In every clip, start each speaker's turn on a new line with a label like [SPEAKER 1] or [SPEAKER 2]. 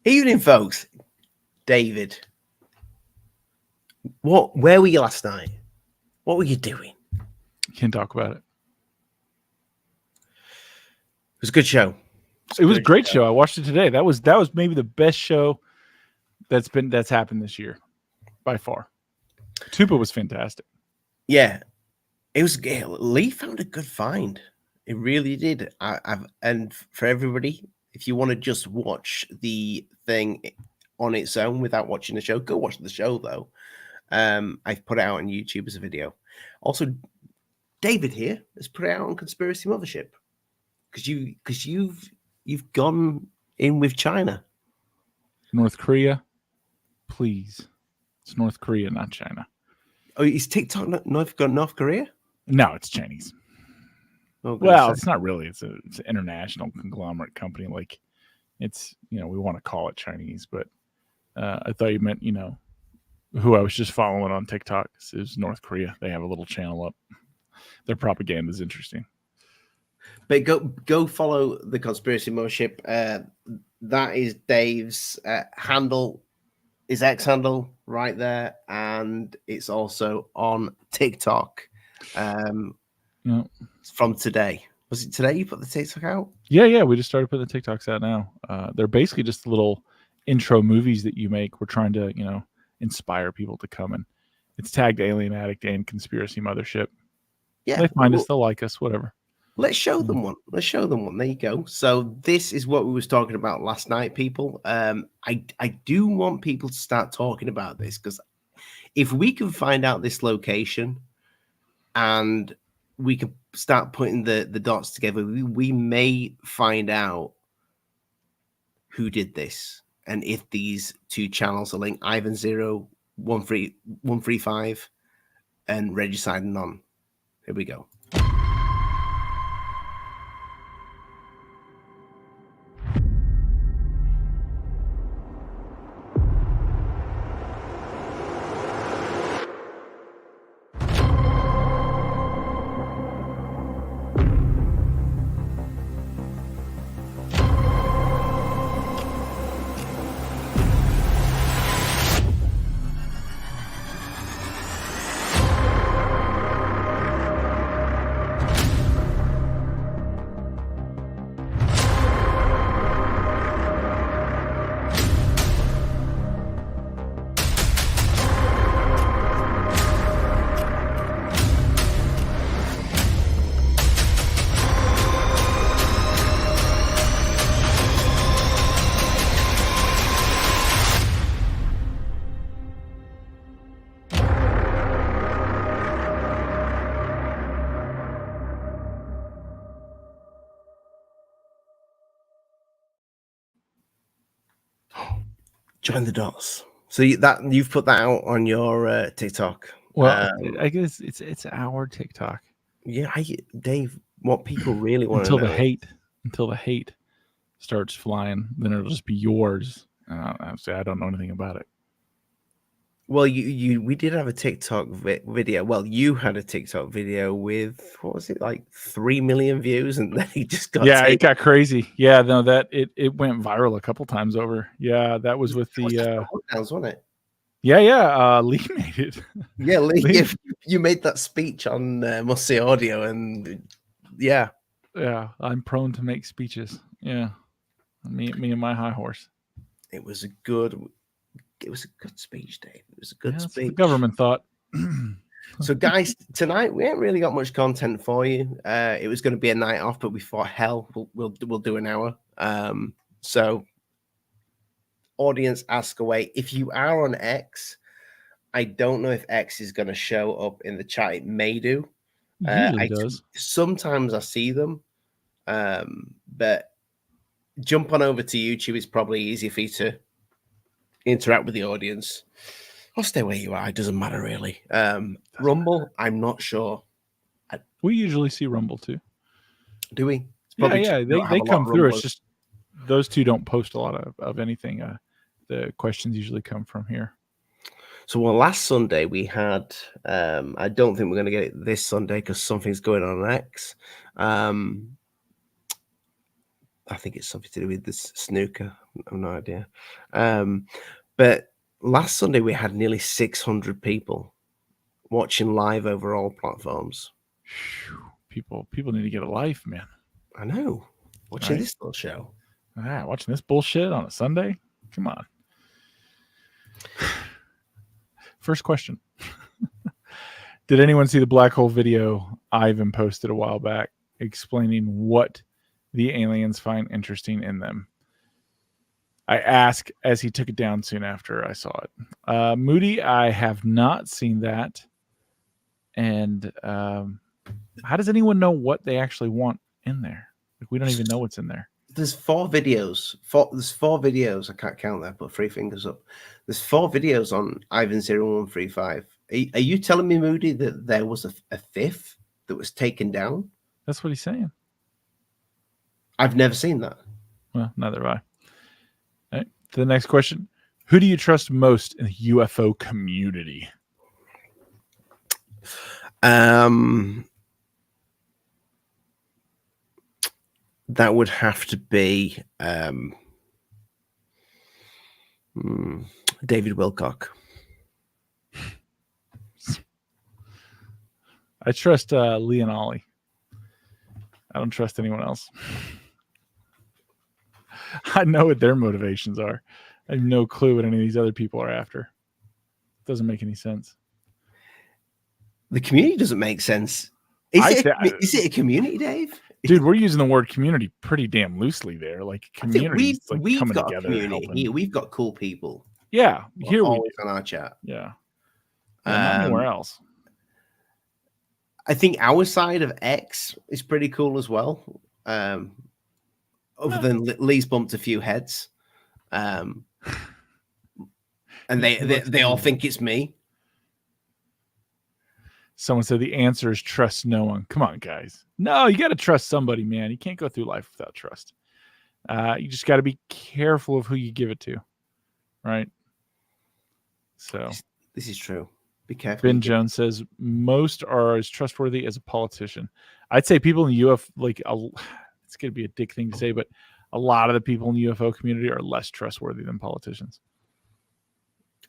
[SPEAKER 1] Evening, folks. David, where were you last night? What were you doing?
[SPEAKER 2] Can't talk about it.
[SPEAKER 1] It was a good show.
[SPEAKER 2] It was a great show. I watched it today. That was maybe the best show that's happened this year by far. Tupa was fantastic.
[SPEAKER 1] Yeah, it was. Lee found a good find. It really did. And for everybody, if you want to just watch the thing on its own without watching the show, go watch the show though. I've put it out on YouTube as a video. Also, David here has put it out on Conspiracy Mothership because you've gone in with China,
[SPEAKER 2] North Korea, please. It's North Korea, not China.
[SPEAKER 1] Oh, is TikTok North Korea?
[SPEAKER 2] No, it's Chinese.
[SPEAKER 1] Oh,
[SPEAKER 2] well, it's not really. It's an international conglomerate company. Like it's we want to call it Chinese, but I thought you meant who I was just following on TikTok is North Korea. They have a little channel up. Their propaganda is interesting.
[SPEAKER 1] But go follow the Conspiracy Mothership. That is Dave's handle, his X handle right there, and it's also on TikTok. From today. Was it today you put the TikTok out?
[SPEAKER 2] Yeah. We just started putting the TikToks out now. They're basically just little intro movies that you make. We're trying to inspire people to come, and it's tagged Alien Addict and Conspiracy Mothership. Yeah, they find us, they'll like us, whatever.
[SPEAKER 1] Let's show them one. There you go. So this is what we was talking about last night, people. I do want people to start talking about this, because if we can find out this location and we can start putting the dots together, we may find out who did this and if these two channels are linked, Ivan 0135 and Regicide None. Here we go. Join the dots. So you've put that out on your TikTok.
[SPEAKER 2] Well, I guess it's our TikTok.
[SPEAKER 1] Yeah, Dave. What people really want
[SPEAKER 2] until the hate starts flying, then it'll just be yours. I don't know anything about it.
[SPEAKER 1] Well, we did have a TikTok video. Well, you had a TikTok video with, what was it, like 3 million views, and then he just got
[SPEAKER 2] it got crazy. Yeah, no, that it went viral a couple times over. Yeah, that was with the
[SPEAKER 1] lockdowns, wasn't it?
[SPEAKER 2] Yeah. Lee made it.
[SPEAKER 1] Yeah, Lee. You made that speech on Must See Audio, and yeah,
[SPEAKER 2] I'm prone to make speeches. Yeah, me and my high horse.
[SPEAKER 1] It was a good speech, Dave. It was a good speech.
[SPEAKER 2] The government thought.
[SPEAKER 1] So, guys, tonight we ain't really got much content for you. It was going to be a night off, but we thought, hell, we'll do an hour. So, audience, ask away. If you are on X, I don't know if X is going to show up in the chat. It may do.
[SPEAKER 2] It does.
[SPEAKER 1] Sometimes I see them, but jump on over to YouTube. It's probably easier for you to interact with the audience, or stay where you are. It doesn't matter really. Rumble, I'm not sure.
[SPEAKER 2] We usually see Rumble too.
[SPEAKER 1] Do we?
[SPEAKER 2] Yeah. They come through. It's just those two don't post a lot of anything. The questions usually come from here.
[SPEAKER 1] So, last Sunday we had. I don't think we're going to get it this Sunday because something's going on X. I think it's something to do with this snooker. I have no idea. But last Sunday we had nearly 600 people watching live over all platforms.
[SPEAKER 2] People need to get a life, man.
[SPEAKER 1] I know. Watching this little show.
[SPEAKER 2] Watching this bullshit on a Sunday? Come on. First question. Did anyone see the black hole video Ivan posted a while back explaining what the aliens find interesting in them? I asked as he took it down soon after I saw it. Moody, I have not seen that. And how does anyone know what they actually want in there? Like, we don't even know what's in there.
[SPEAKER 1] There's 4 videos. There's 4 videos. I can't count that, but 3 fingers up. There's 4 videos on Ivan 0135. Are you telling me, Moody, that there was a 5th that was taken down?
[SPEAKER 2] That's what he's saying.
[SPEAKER 1] I've never seen that.
[SPEAKER 2] Well, neither have I. All right, to the next question. Who do you trust most in the UFO community?
[SPEAKER 1] That would have to be David Wilcock.
[SPEAKER 2] I trust Lee and Ollie. I don't trust anyone else. I know what their motivations are. I have no clue what any of these other people are after. It doesn't make any sense.
[SPEAKER 1] The community doesn't make sense. Is it a community, Dave?
[SPEAKER 2] Dude, we're using the word community pretty damn loosely there. Like, community,
[SPEAKER 1] we've
[SPEAKER 2] coming
[SPEAKER 1] got
[SPEAKER 2] together.
[SPEAKER 1] A community here. We've got cool people.
[SPEAKER 2] Yeah, here we
[SPEAKER 1] always on our chat.
[SPEAKER 2] Yeah, not anywhere else.
[SPEAKER 1] I think our side of X is pretty cool as well. Other than Lee's bumped a few heads, and they all think it's me.
[SPEAKER 2] Someone said the answer is trust no one. Come on, guys. No, you got to trust somebody, man. You can't go through life without trust. You just got to be careful of who you give it to, right? So
[SPEAKER 1] this is true. Be careful.
[SPEAKER 2] Ben Jones says most are as trustworthy as a politician. I'd say people in the UFO, it's going to be a dick thing to say, but a lot of the people in the UFO community are less trustworthy than politicians.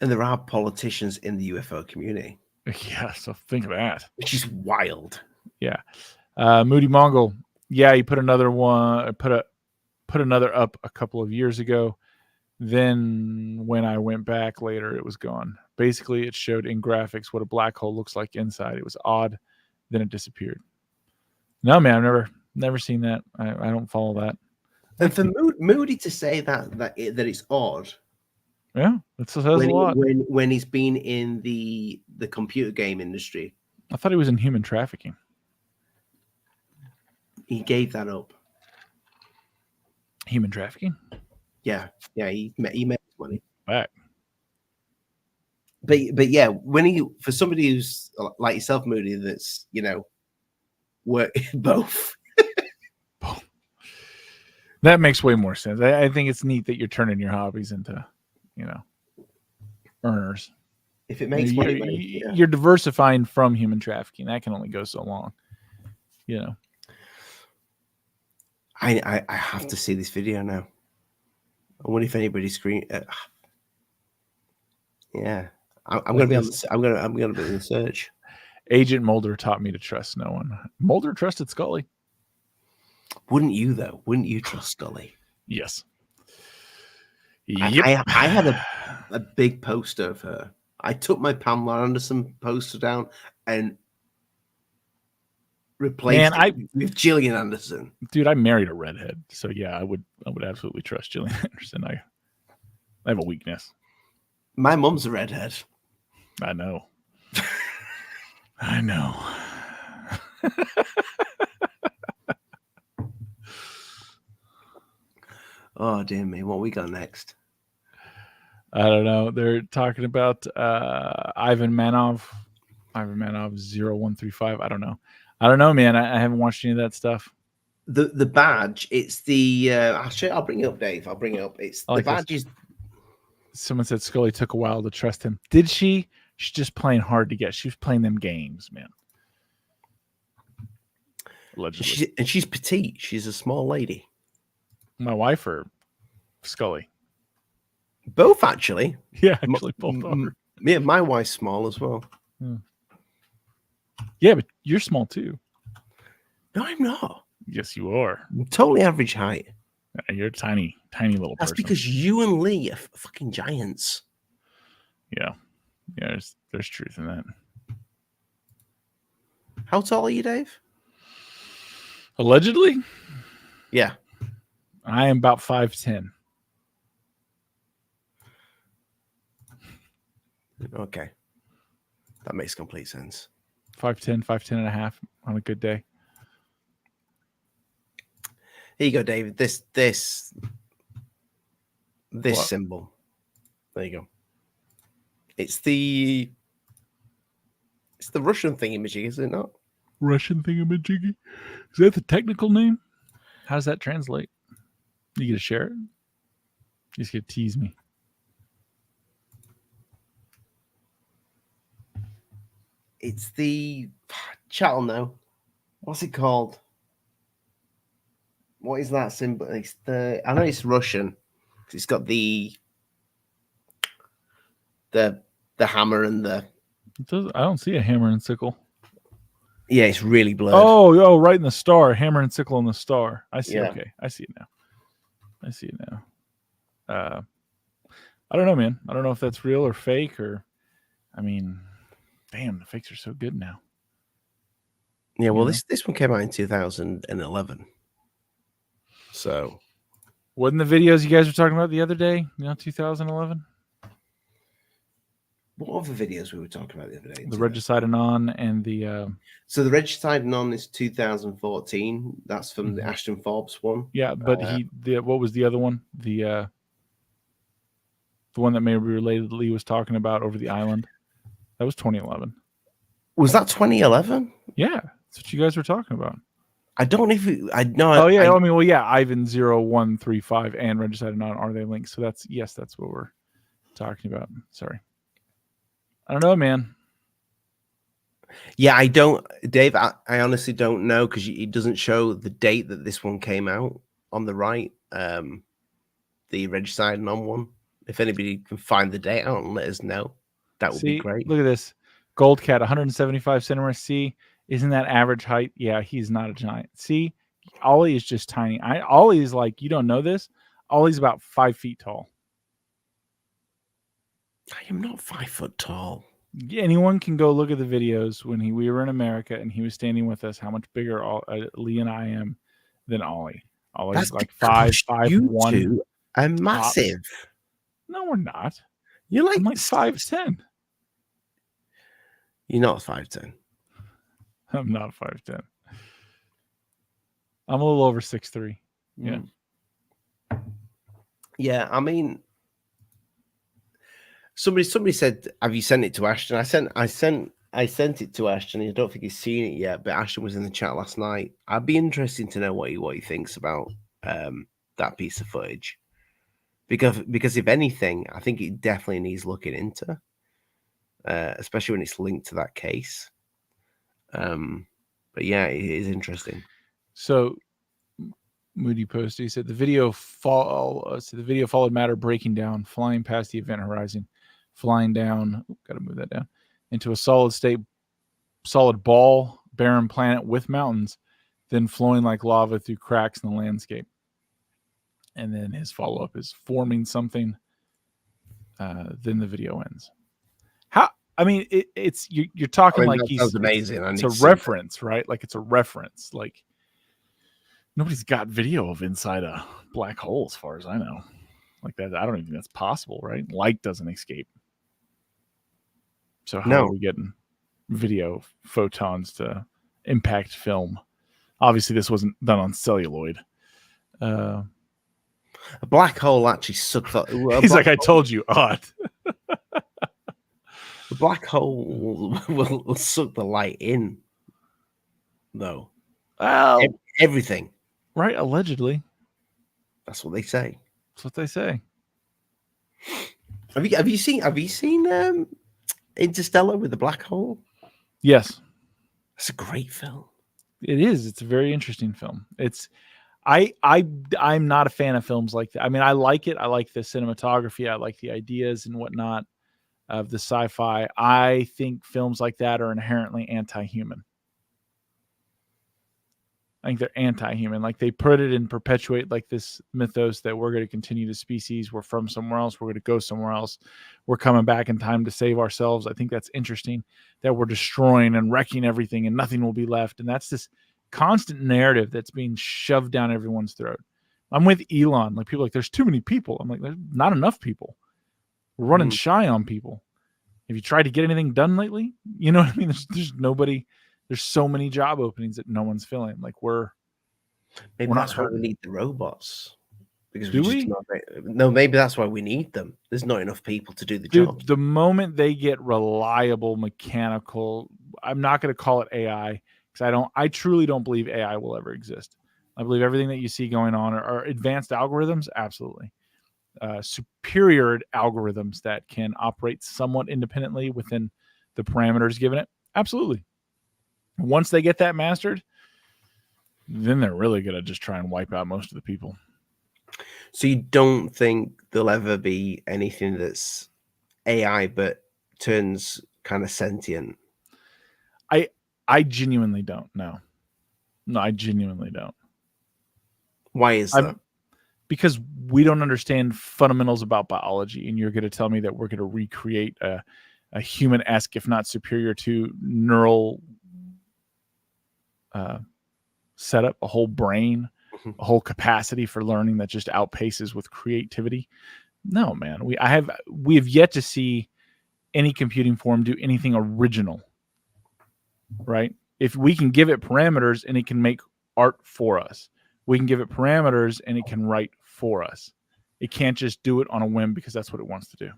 [SPEAKER 1] And there are politicians in the UFO community.
[SPEAKER 2] Yeah, so think of that.
[SPEAKER 1] Which is wild.
[SPEAKER 2] Yeah. Moody Mongle. Yeah, he put another one, put another up a couple of years ago. Then when I went back later, it was gone. Basically, it showed in graphics what a black hole looks like inside. It was odd. Then it disappeared. No, man, I've never seen that. I don't follow that.
[SPEAKER 1] And for Moody to say that it's odd.
[SPEAKER 2] Yeah, that says a lot.
[SPEAKER 1] When he's been in the computer game industry.
[SPEAKER 2] I thought he was in human trafficking.
[SPEAKER 1] He gave that up.
[SPEAKER 2] Human trafficking?
[SPEAKER 1] Yeah, he made money
[SPEAKER 2] back.
[SPEAKER 1] But yeah, for somebody who's like yourself, Moody, that's work both.
[SPEAKER 2] That makes way more sense. I think it's neat that you're turning your hobbies into, earners.
[SPEAKER 1] If it makes money,
[SPEAKER 2] you're diversifying from human trafficking. That can only go so long.
[SPEAKER 1] I have to see this video now. I wonder if anybody's screen. Yeah, I'm going to be on. I'm going to be in the search.
[SPEAKER 2] Agent Mulder taught me to trust no one. Mulder trusted Scully.
[SPEAKER 1] Wouldn't you though? Wouldn't you trust Scully?
[SPEAKER 2] Yes.
[SPEAKER 1] Yep. I had a big poster of her. I took my Pamela Anderson poster down and replaced it with Gillian Anderson.
[SPEAKER 2] Dude, I married a redhead, so yeah, I would absolutely trust Gillian Anderson. I have a weakness.
[SPEAKER 1] My mom's a redhead.
[SPEAKER 2] I know. I know.
[SPEAKER 1] Oh, dear me. What we got next?
[SPEAKER 2] I don't know. They're talking about Ivan Manov 0135. I don't know, man. I haven't watched any of that stuff.
[SPEAKER 1] The badge, it's the I'll bring it up, Dave. I'll bring it up. It's the badge is.
[SPEAKER 2] Someone said Scully took a while to trust him. Did she? She's just playing hard to get. She was playing them games, man. Allegedly.
[SPEAKER 1] She's petite. She's a small lady.
[SPEAKER 2] My wife or Scully?
[SPEAKER 1] Both actually.
[SPEAKER 2] Yeah, actually, both are.
[SPEAKER 1] Yeah, my wife's small as well.
[SPEAKER 2] Yeah, but you're small too.
[SPEAKER 1] No, I'm not.
[SPEAKER 2] Yes, you are.
[SPEAKER 1] I'm totally average height.
[SPEAKER 2] You're a tiny, tiny little
[SPEAKER 1] That's
[SPEAKER 2] person.
[SPEAKER 1] because you and Lee are fucking giants.
[SPEAKER 2] Yeah, there's truth in that.
[SPEAKER 1] How tall are you, Dave?
[SPEAKER 2] Allegedly,
[SPEAKER 1] Yeah.
[SPEAKER 2] I am about 5'10".
[SPEAKER 1] Okay. That makes complete sense.
[SPEAKER 2] 5'10", 5'10 and a half on a good day.
[SPEAKER 1] Here you go, David. This
[SPEAKER 2] What?
[SPEAKER 1] symbol. There you go. It's the Russian thingamajig, is it not?
[SPEAKER 2] Russian thingamajiggy. Is that the technical name? How does that translate? You gonna share it? You just gonna tease me.
[SPEAKER 1] It's the chat'll know. What's it called? What is that symbol? It's the I know it's Russian. It's got the hammer and the
[SPEAKER 2] I don't see a hammer and sickle.
[SPEAKER 1] yeah, it's really blurred.
[SPEAKER 2] Oh, right in the star. Hammer and sickle in the star. I see.
[SPEAKER 1] Yeah.
[SPEAKER 2] Okay, I see it now. I don't know, man. I don't know if that's real or fake or. I mean, damn, the fakes are so good now.
[SPEAKER 1] Yeah, well, this one came out in 2011. So,
[SPEAKER 2] wasn't the videos you guys were talking about the other day? 2011.
[SPEAKER 1] What other videos we were talking about the other day?
[SPEAKER 2] The Regicide Anon and the.
[SPEAKER 1] So the Regicide Anon is 2014. That's from the Ashton Forbes one.
[SPEAKER 2] Yeah, but what was the other one? The one that maybe related Lee was talking about over the island. That was 2011.
[SPEAKER 1] Was that 2011?
[SPEAKER 2] Yeah, that's what you guys were talking about.
[SPEAKER 1] I don't know if I know.
[SPEAKER 2] Oh yeah, Ivan 0135 and Regicide Anon are they linked? So that's what we're talking about. Sorry, I don't know, man.
[SPEAKER 1] Yeah, I don't, Dave. I honestly don't know because it doesn't show the date that this one came out on the right. The Regicide Anon one. If anybody can find the date out and let us know, that would be great.
[SPEAKER 2] Look at this. Gold Cat, 175 centimeters. See, isn't that average height? Yeah, he's not a giant. See, Ollie is just tiny. Ollie is like, you don't know this. Ollie's about 5 feet tall.
[SPEAKER 1] I am not 5 foot tall.
[SPEAKER 2] Anyone can go look at the videos when we were in America and he was standing with us. How much bigger Lee and I am than Ollie? Ollie's like 5'1".
[SPEAKER 1] You are massive.
[SPEAKER 2] No, we're not.
[SPEAKER 1] You're
[SPEAKER 2] I'm like 5'10".
[SPEAKER 1] You're not 5'10".
[SPEAKER 2] I'm not 5'10". I'm a little over 6'3". Yeah.
[SPEAKER 1] Yeah, I mean, somebody said, "Have you sent it to Ashton?" I sent it to Ashton. I don't think he's seen it yet, but Ashton was in the chat last night. I'd be interested to know what he thinks about that piece of footage, because if anything, I think it definitely needs looking into, especially when it's linked to that case. But yeah, it is interesting.
[SPEAKER 2] So Moody posted, he said the video followed matter breaking down, flying past the event horizon, flying down, gotta move that down, into a solid ball, barren planet with mountains, then flowing like lava through cracks in the landscape. And then his follow-up is forming something. Then the video ends. I mean, it's you're talking like
[SPEAKER 1] sounds amazing.
[SPEAKER 2] It's a reference, right? Like it's a reference. Like nobody's got video of inside a black hole, as far as I know. Like that, I don't even think that's possible, right? Light doesn't escape. So how are we getting video photons to impact film? Obviously, this wasn't done on celluloid.
[SPEAKER 1] A black hole actually sucks.
[SPEAKER 2] He's like, I told you, odd.
[SPEAKER 1] The black hole will suck the light in, though.
[SPEAKER 2] Well,
[SPEAKER 1] everything,
[SPEAKER 2] right? Allegedly,
[SPEAKER 1] that's what they say.
[SPEAKER 2] That's what they say.
[SPEAKER 1] Have you seen Interstellar with the black hole?
[SPEAKER 2] Yes,
[SPEAKER 1] it's a great film.
[SPEAKER 2] It is. It's a very interesting film. I'm not a fan of films like that. I mean, I like it. I like the cinematography. I like the ideas and whatnot of the sci-fi. I think films like that are inherently anti-human. I think they're anti-human. Like they put it and perpetuate like this mythos that we're going to continue the species. We're from somewhere else. We're going to go somewhere else. We're coming back in time to save ourselves. I think that's interesting that we're destroying and wrecking everything and nothing will be left. And that's this constant narrative that's being shoved down everyone's throat. I'm with Elon. Like people are like, there's too many people. I'm like, there's not enough people. We're running shy on people. Have you tried to get anything done lately? You know what I mean? There's nobody. There's so many job openings that no one's filling. Like
[SPEAKER 1] maybe that's why we need the robots. Because
[SPEAKER 2] do we?
[SPEAKER 1] No, maybe that's why we need them. There's not enough people to do the job.
[SPEAKER 2] The moment they get reliable, mechanical, I'm not going to call it AI because I truly don't believe AI will ever exist. I believe everything that you see going on are advanced algorithms. Absolutely. Superior algorithms that can operate somewhat independently within the parameters given it. Absolutely. Once they get that mastered, then they're really going to just try and wipe out most of the people.
[SPEAKER 1] So you don't think there'll ever be anything that's AI but turns kind of sentient?
[SPEAKER 2] I genuinely don't. No, I genuinely don't.
[SPEAKER 1] Why is that?
[SPEAKER 2] Because we don't understand fundamentals about biology, and you're going to tell me that we're going to recreate a human-esque, if not superior to, neural setup, a whole brain, a whole capacity for learning that just outpaces with creativity. No, man. We have yet to see any computing form do anything original, right? If we can give it parameters and it can make art for us, we can give it parameters and it can write for us. It can't just do it on a whim because that's what it wants to do.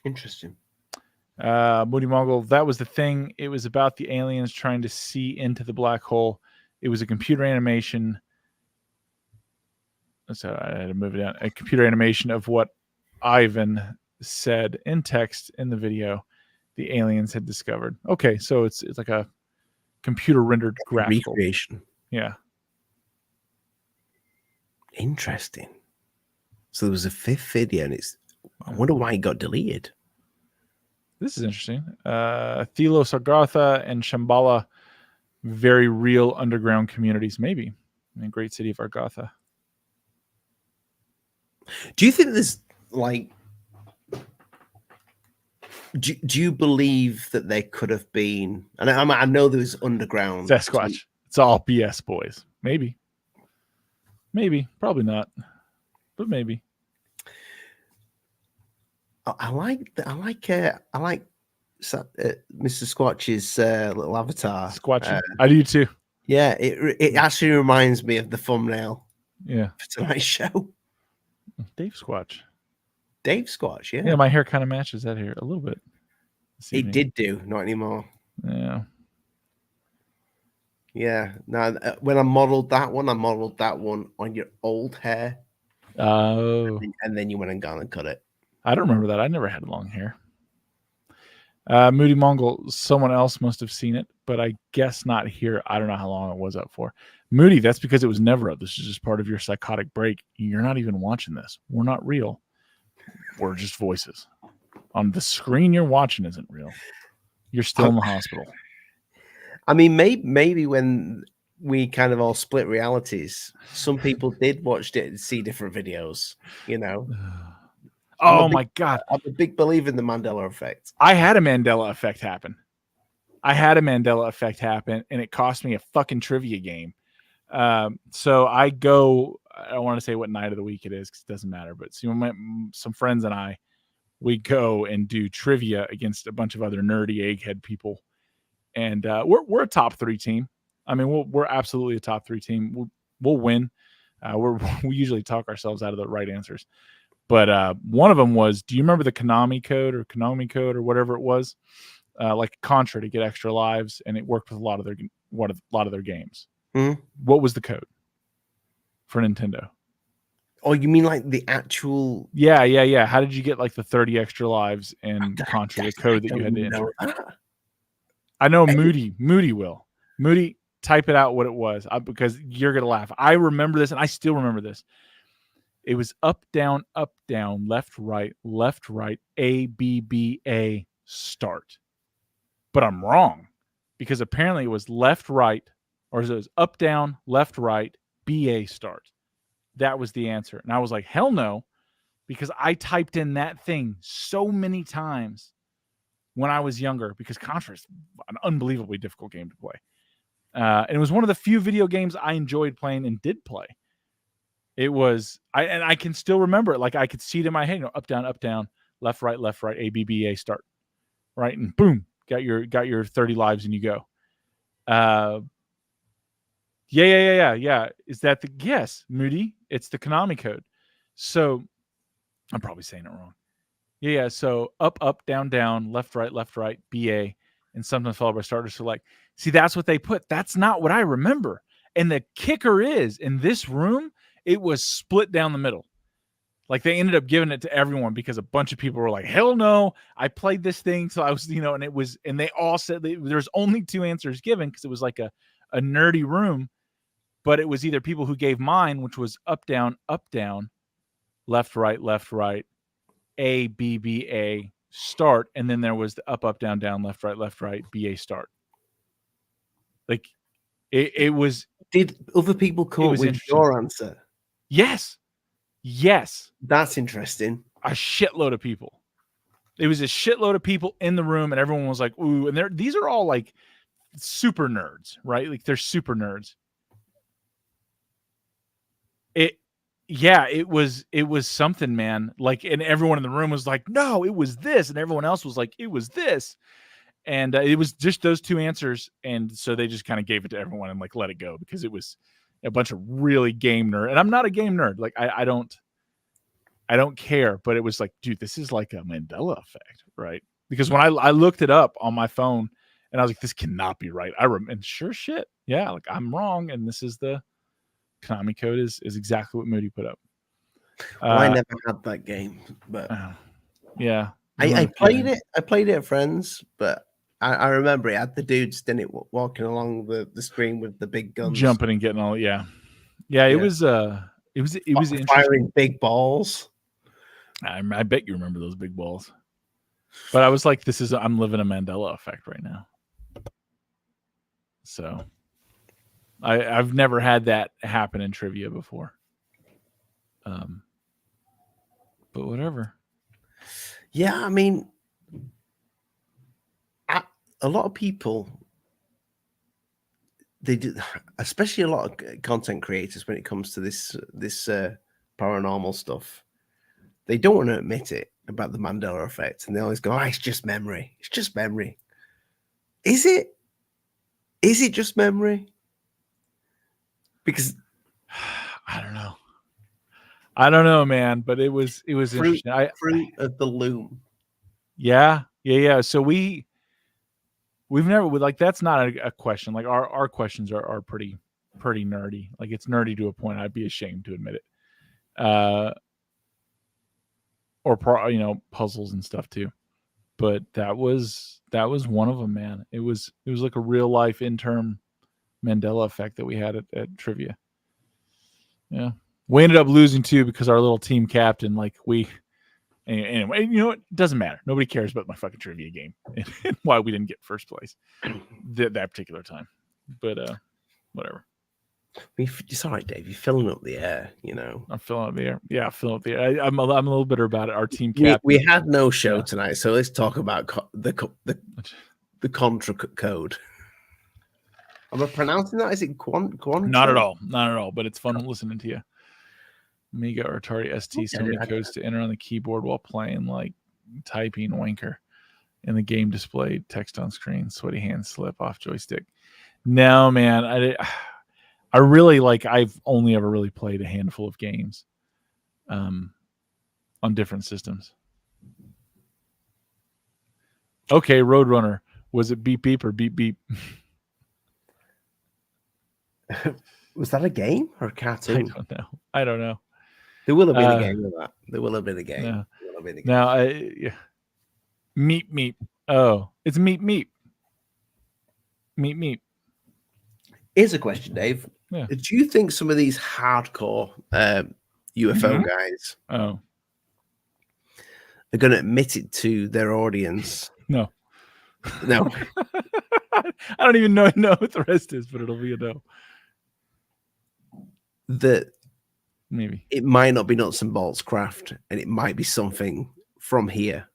[SPEAKER 1] Interesting.
[SPEAKER 2] Moody Mongle, that was the thing. It was about the aliens trying to see into the black hole. It was a computer animation. So I had to move it down. A computer animation of what Ivan said in text in the video the aliens had discovered. Okay, so it's like a computer rendered graphical
[SPEAKER 1] recreation.
[SPEAKER 2] Yeah.
[SPEAKER 1] Interesting. So there was a fifth video, and I wonder why it got deleted.
[SPEAKER 2] This is interesting. Thilo Sagartha and Shambhala, very real underground communities, maybe. In the great city of Argatha.
[SPEAKER 1] Do you think there's like... Do you believe that there could have been... And I know there was underground...
[SPEAKER 2] Sasquatch. It's all BS, boys. Maybe. Probably not. But maybe.
[SPEAKER 1] I like Mr. Squatch's little avatar.
[SPEAKER 2] Squatchy. I do too.
[SPEAKER 1] Yeah, it actually reminds me of the thumbnail.
[SPEAKER 2] Yeah.
[SPEAKER 1] For tonight's show.
[SPEAKER 2] Dave Squatch.
[SPEAKER 1] Dave Squatch, yeah.
[SPEAKER 2] Yeah, my hair kind of matches that hair a little bit.
[SPEAKER 1] It did do, not anymore.
[SPEAKER 2] Yeah.
[SPEAKER 1] Yeah. Now, when I modeled that one on your old hair.
[SPEAKER 2] Oh.
[SPEAKER 1] And then you went and gone and cut it.
[SPEAKER 2] I don't remember that. I never had long hair. Moody Mongle, someone else must have seen it, but I guess not here. I don't know how long it was up for. Moody, that's because it was never up. This is just part of your psychotic break. You're not even watching this. We're not real. We're just voices. On the screen you're watching isn't real. You're still in the hospital.
[SPEAKER 1] I mean, maybe when we kind of all split realities, some people did watch it and see different videos, you know.
[SPEAKER 2] Oh my God.
[SPEAKER 1] I'm a big believer in the Mandela Effect.
[SPEAKER 2] I had a Mandela Effect happen. And it cost me a fucking trivia game. So I don't want to say what night of the week it is because it doesn't matter. But some friends and I, we go and do trivia against a bunch of other nerdy egghead people. And we're a top 3 team. I mean, we're absolutely a top 3 team. We'll win. We usually talk ourselves out of the right answers. But one of them was, do you remember the Konami Code or whatever it was? Like Contra to get extra lives, and it worked with a lot of their games.
[SPEAKER 1] Mm-hmm.
[SPEAKER 2] What was the code for Nintendo?
[SPEAKER 1] Oh, you mean like the actual?
[SPEAKER 2] Yeah. How did you get like the 30 extra lives in Contra? The code that you had to enter. I know Moody will. Moody, type it out what it was because you're gonna laugh. I remember this, and I still remember this. It was up, down, left, right, A, B, B, A, start. But I'm wrong because apparently it was left, right, or it was up, down, left, right, B, A, start. That was the answer. And I was like, hell no, because I typed in that thing so many times when I was younger because Contra is an unbelievably difficult game to play. And it was one of the few video games I enjoyed playing and did play. It was, I can still remember it. Like I could see it in my head, you know, up, down, left, right, A, B, B, A, start. Right. And boom, got your 30 lives and you go. Yeah. Is that yes, Moody? It's the Konami code. So I'm probably saying it wrong. Yeah. So up, down, left, right, BA, and sometimes followed by start or select. See, that's what they put. That's not what I remember. And the kicker is in this room, it was split down the middle. Like they ended up giving it to everyone because a bunch of people were like, hell no, I played this thing. So I was, you know, and they all said there's only 2 answers given because it was like a nerdy room, but it was either people who gave mine, which was up, down, left, right, A, B, B, A, start. And then there was the up, down, left, right, B, A, start. Like it was.
[SPEAKER 1] Did other people come up with your answer?
[SPEAKER 2] Yes.
[SPEAKER 1] That's interesting.
[SPEAKER 2] A shitload of people. It was a shitload of people in the room, and everyone was like, ooh, and these are all like super nerds, right? Like they're super nerds. It was something, man. Like, and everyone in the room was like, no, it was this. And everyone else was like, it was this. And it was just those 2 answers. And so they just kind of gave it to everyone and like let it go because it was a bunch of really game nerd. And I'm not a game nerd. Like I don't care, but it was like, dude, this is like a Mandela effect, right? Because when I looked it up on my phone and I was like, this cannot be right. And sure shit. Yeah. Like I'm wrong. And this is the Konami code is exactly what Moody put up.
[SPEAKER 1] Well, I never had that game, but
[SPEAKER 2] yeah.
[SPEAKER 1] I played it. I played it at friends, but I remember it had the dudes then it walking along the screen with the big guns,
[SPEAKER 2] jumping and getting all. Yeah. It was interesting.
[SPEAKER 1] Firing big balls.
[SPEAKER 2] I bet you remember those big balls. But I was like, I'm living a Mandela effect right now. So I've never had that happen in trivia before. But whatever.
[SPEAKER 1] Yeah, I mean, a lot of people, they do, especially a lot of content creators when it comes to this paranormal stuff. They don't want to admit it about the Mandela effect, and they always go, "Oh, it's just memory. It's just memory." Is it? Is it just memory? Because
[SPEAKER 2] I don't know, man. But it was interesting.
[SPEAKER 1] Fruit of the loom.
[SPEAKER 2] Yeah. So we've never like that's not a question. Like our questions are pretty nerdy. Like it's nerdy to a point I'd be ashamed to admit it. Or puzzles and stuff too. But that was one of them, man. It was like a real life interim Mandela effect that we had at trivia. Yeah, we ended up losing too because our little team captain, like anyway, you know, it doesn't matter. Nobody cares about my fucking trivia game and why we didn't get first place that particular time. But whatever.
[SPEAKER 1] It's all right, Dave. You're filling up the air, you know.
[SPEAKER 2] I'm filling up the air. Yeah, filling up the air. I'm a little bitter about it. Our team captain.
[SPEAKER 1] We had no show tonight, so let's talk about the Contra Code. Am I pronouncing that? Is it Quant?
[SPEAKER 2] Not at all. But it's fun listening to you. Amiga or Atari ST. So many codes to enter on the keyboard while playing, like typing wanker. In the game displayed, text on screen, sweaty hands slip off joystick. No, man. I really I've only ever really played a handful of games on different systems. Okay, Roadrunner. Was it beep beep or beep beep?
[SPEAKER 1] Was that a game or a cartoon?
[SPEAKER 2] I don't know.
[SPEAKER 1] There will have been a game with that. There will have been a game.
[SPEAKER 2] No. Now, meep meep. Oh, it's meep meep. Meep meep.
[SPEAKER 1] Here's a question, Dave.
[SPEAKER 2] Yeah.
[SPEAKER 1] Do you think some of these hardcore UFO guys
[SPEAKER 2] Oh,
[SPEAKER 1] are going to admit it to their audience?
[SPEAKER 2] no.
[SPEAKER 1] No.
[SPEAKER 2] I don't even know what the rest is, but it'll be a no.
[SPEAKER 1] That
[SPEAKER 2] Maybe.
[SPEAKER 1] it might not be nuts and bolts craft, and it might be something from here.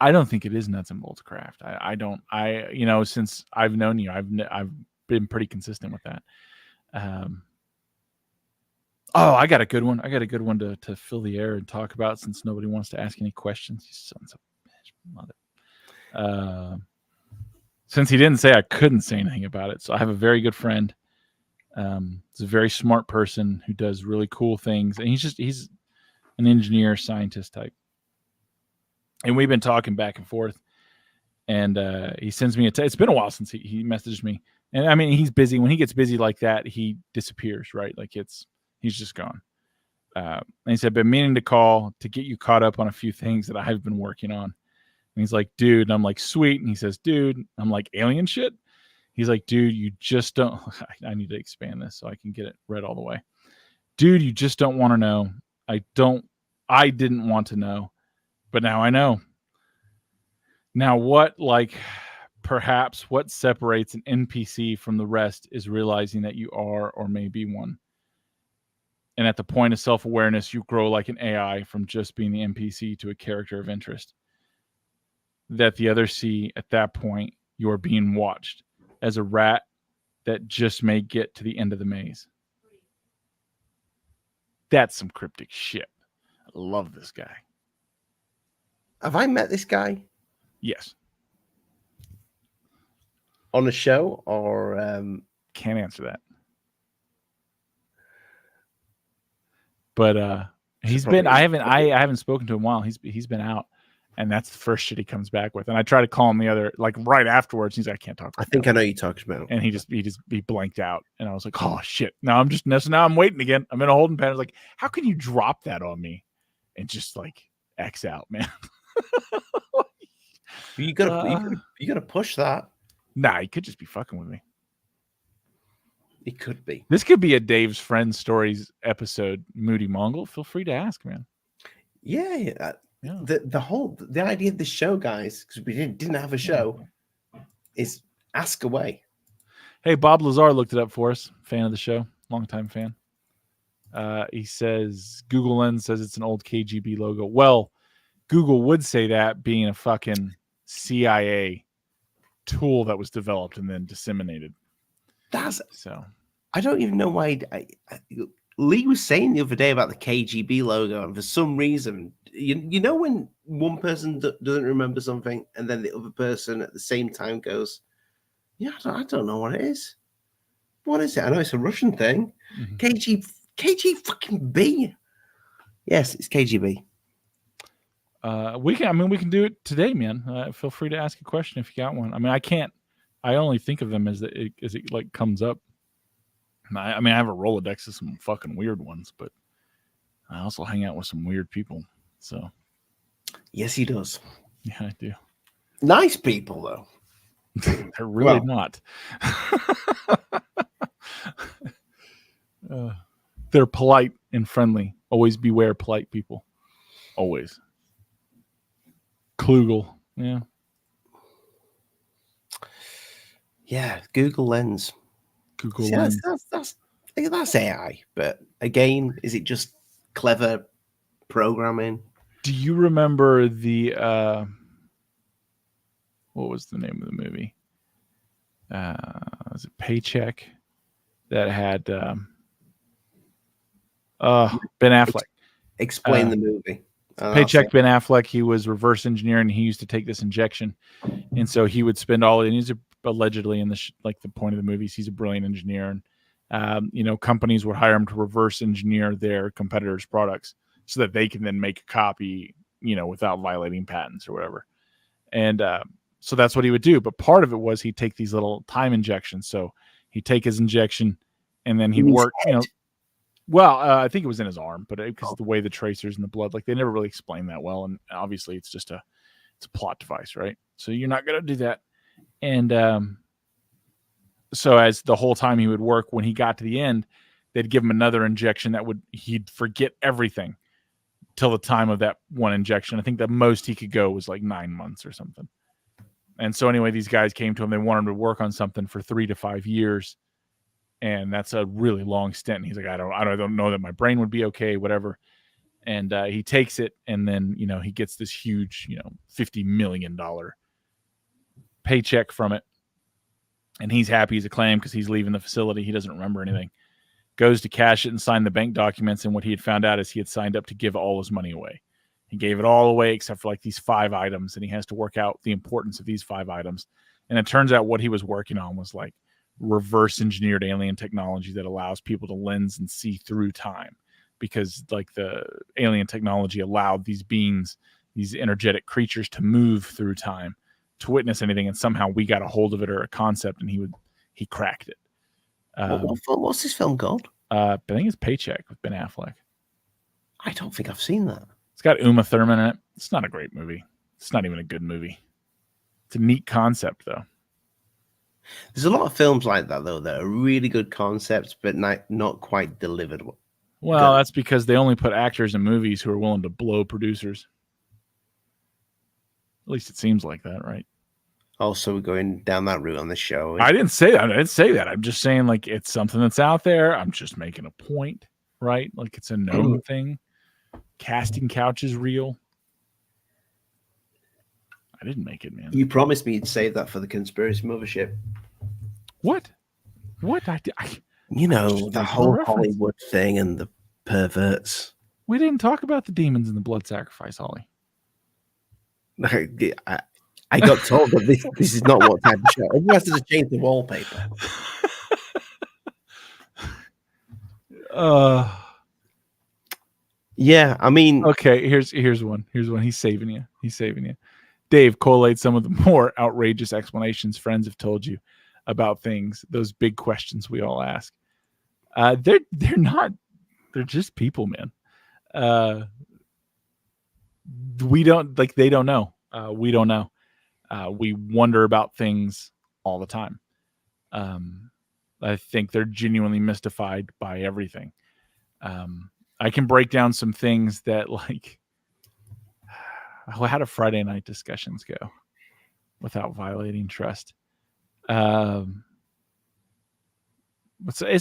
[SPEAKER 2] I don't think it is nuts and bolts craft. I don't. Since I've known you, I've been pretty consistent with that. I got a good one. To fill the air and talk about, since nobody wants to ask any questions. You sons of bitch, mother. Since he didn't say I couldn't say anything about it, so I have a very good friend. He's a very smart person who does really cool things, and he's an engineer, scientist type. And we've been talking back and forth, and he sends me it's been a while since he messaged me. And I mean, he's busy. When he gets busy like that, he disappears, right? Like he's just gone. And he said, been meaning to call to get you caught up on a few things that I've been working on. And he's like, dude, and I'm like, sweet. And he says, dude, I'm like, alien shit. He's like, dude, you just don't, I need to expand this so I can get it read all the way. Dude, you just don't want to know. I didn't want to know, but now I know. Now perhaps what separates an NPC from the rest is realizing that you are or may be one. And at the point of self-awareness, you grow like an AI from just being the NPC to a character of interest. That the others see at that point, you are being watched as a rat that just may get to the end of the maze. That's some cryptic shit. I love this guy.
[SPEAKER 1] Have I met this guy?
[SPEAKER 2] Yes.
[SPEAKER 1] On a show or
[SPEAKER 2] can't answer that. But he's been I haven't spoken to him in a while. He's been out, and that's the first shit he comes back with. And I try to call him the other, like right afterwards. He's like, I can't talk about
[SPEAKER 1] I think I know you're talking about.
[SPEAKER 2] And he blanked out. And I was like, oh shit. Now I'm waiting again. I'm in a holding pattern. I was like, how can you drop that on me and just like X out, man?
[SPEAKER 1] You gotta push that.
[SPEAKER 2] Nah, he could just be fucking with me.
[SPEAKER 1] It could be.
[SPEAKER 2] This could be a Dave's Friends Stories episode, Moody Mongle. Feel free to ask, man.
[SPEAKER 1] Yeah. The idea of this show, guys, because we didn't have a show, is ask away.
[SPEAKER 2] Hey, Bob Lazar looked it up for us. Fan of the show, longtime fan. He says Google Lens says it's an old KGB logo. Well, Google would say that, being a fucking CIA tool that was developed and then disseminated.
[SPEAKER 1] I don't even know why. Lee was saying the other day about the KGB logo, and for some reason, you know when one person doesn't remember something, and then the other person at the same time goes, "Yeah, I don't know what it is. What is it? I know it's a Russian thing. Mm-hmm. KG fucking B. Yes, it's KGB."
[SPEAKER 2] We can do it today, man. Feel free to ask a question if you got one. I mean, I can't. I only think of them as it like comes up. I have a Rolodex of some fucking weird ones, but I also hang out with some weird people. So,
[SPEAKER 1] yes, he does.
[SPEAKER 2] Yeah, I do.
[SPEAKER 1] Nice people, though.
[SPEAKER 2] They're really not. They're polite and friendly. Always beware polite people. Always. Klugel. Yeah.
[SPEAKER 1] Yeah, Google Lens.
[SPEAKER 2] Lens.
[SPEAKER 1] That's AI. But again, is it just clever programming?
[SPEAKER 2] Do you remember the what was the name of the movie? Was it Paycheck? That had Ben Affleck.
[SPEAKER 1] Explain the movie.
[SPEAKER 2] Paycheck, Ben Affleck. He was reverse engineering. He used to take this injection, and so he would spend all. And he's allegedly in the the point of the movies, he's a brilliant engineer, and companies would hire him to reverse engineer their competitors' products so that they can then make a copy, without violating patents or whatever. And so that's what he would do. But part of it was he'd take these little time injections. So he'd take his injection, and then he'd work. I think it was in his arm, but because of the way the tracers and the blood, they never really explained that well. And obviously, it's a plot device, right? So you're not gonna do that. And So as the whole time he would work, when he got to the end, they'd give him another injection he'd forget everything till the time of that one injection. I think the most he could go was like 9 months or something. And so anyway, these guys came to him. They wanted him to work on something for 3 to 5 years. And that's a really long stint. And he's like, I don't know that my brain would be okay, whatever. And he takes it, and then, he gets this huge, $50 million paycheck from it. And he's happy as a clam because he's leaving the facility. He doesn't remember anything. Goes to cash it and sign the bank documents. And what he had found out is he had signed up to give all his money away. He gave it all away except for like these 5 items. And he has to work out the importance of these 5 items. And it turns out what he was working on was like reverse engineered alien technology that allows people to lens and see through time, because like the alien technology allowed these beings, these energetic creatures, to move through time, to witness anything. And somehow we got a hold of it, or a concept, and he cracked it.
[SPEAKER 1] What's this film called?
[SPEAKER 2] I think it's Paycheck with Ben Affleck.
[SPEAKER 1] I don't think I've seen that.
[SPEAKER 2] It's got Uma Thurman in it. It's not a great movie. It's not even a good movie. It's a neat concept, though.
[SPEAKER 1] There's a lot of films like that, though, that are really good concepts, but not quite delivered.
[SPEAKER 2] Well, that's because they only put actors in movies who are willing to blow producers. At least it seems like that, right?
[SPEAKER 1] Also, we're going down that route on the show.
[SPEAKER 2] I didn't say that. I'm just saying, like, it's something that's out there. I'm just making a point, right? Like, it's a known thing. Casting couch is real. I didn't make it, man.
[SPEAKER 1] You promised me you'd save that for the conspiracy mothership.
[SPEAKER 2] What?
[SPEAKER 1] The whole Hollywood thing and the perverts.
[SPEAKER 2] We didn't talk about the demons and the blood sacrifice, Holly.
[SPEAKER 1] I got told that this is not what type of show. Everyone has to change the wallpaper. Yeah, I mean,
[SPEAKER 2] okay. Here's one. He's saving you. Dave, collate some of the more outrageous explanations friends have told you about things. Those big questions we all ask. They're not. They're just people, man. We don't like. They don't know. We don't know. We wonder about things all the time. I think they're genuinely mystified by everything. I can break down some things that, like, how do Friday night discussions go without violating trust? It's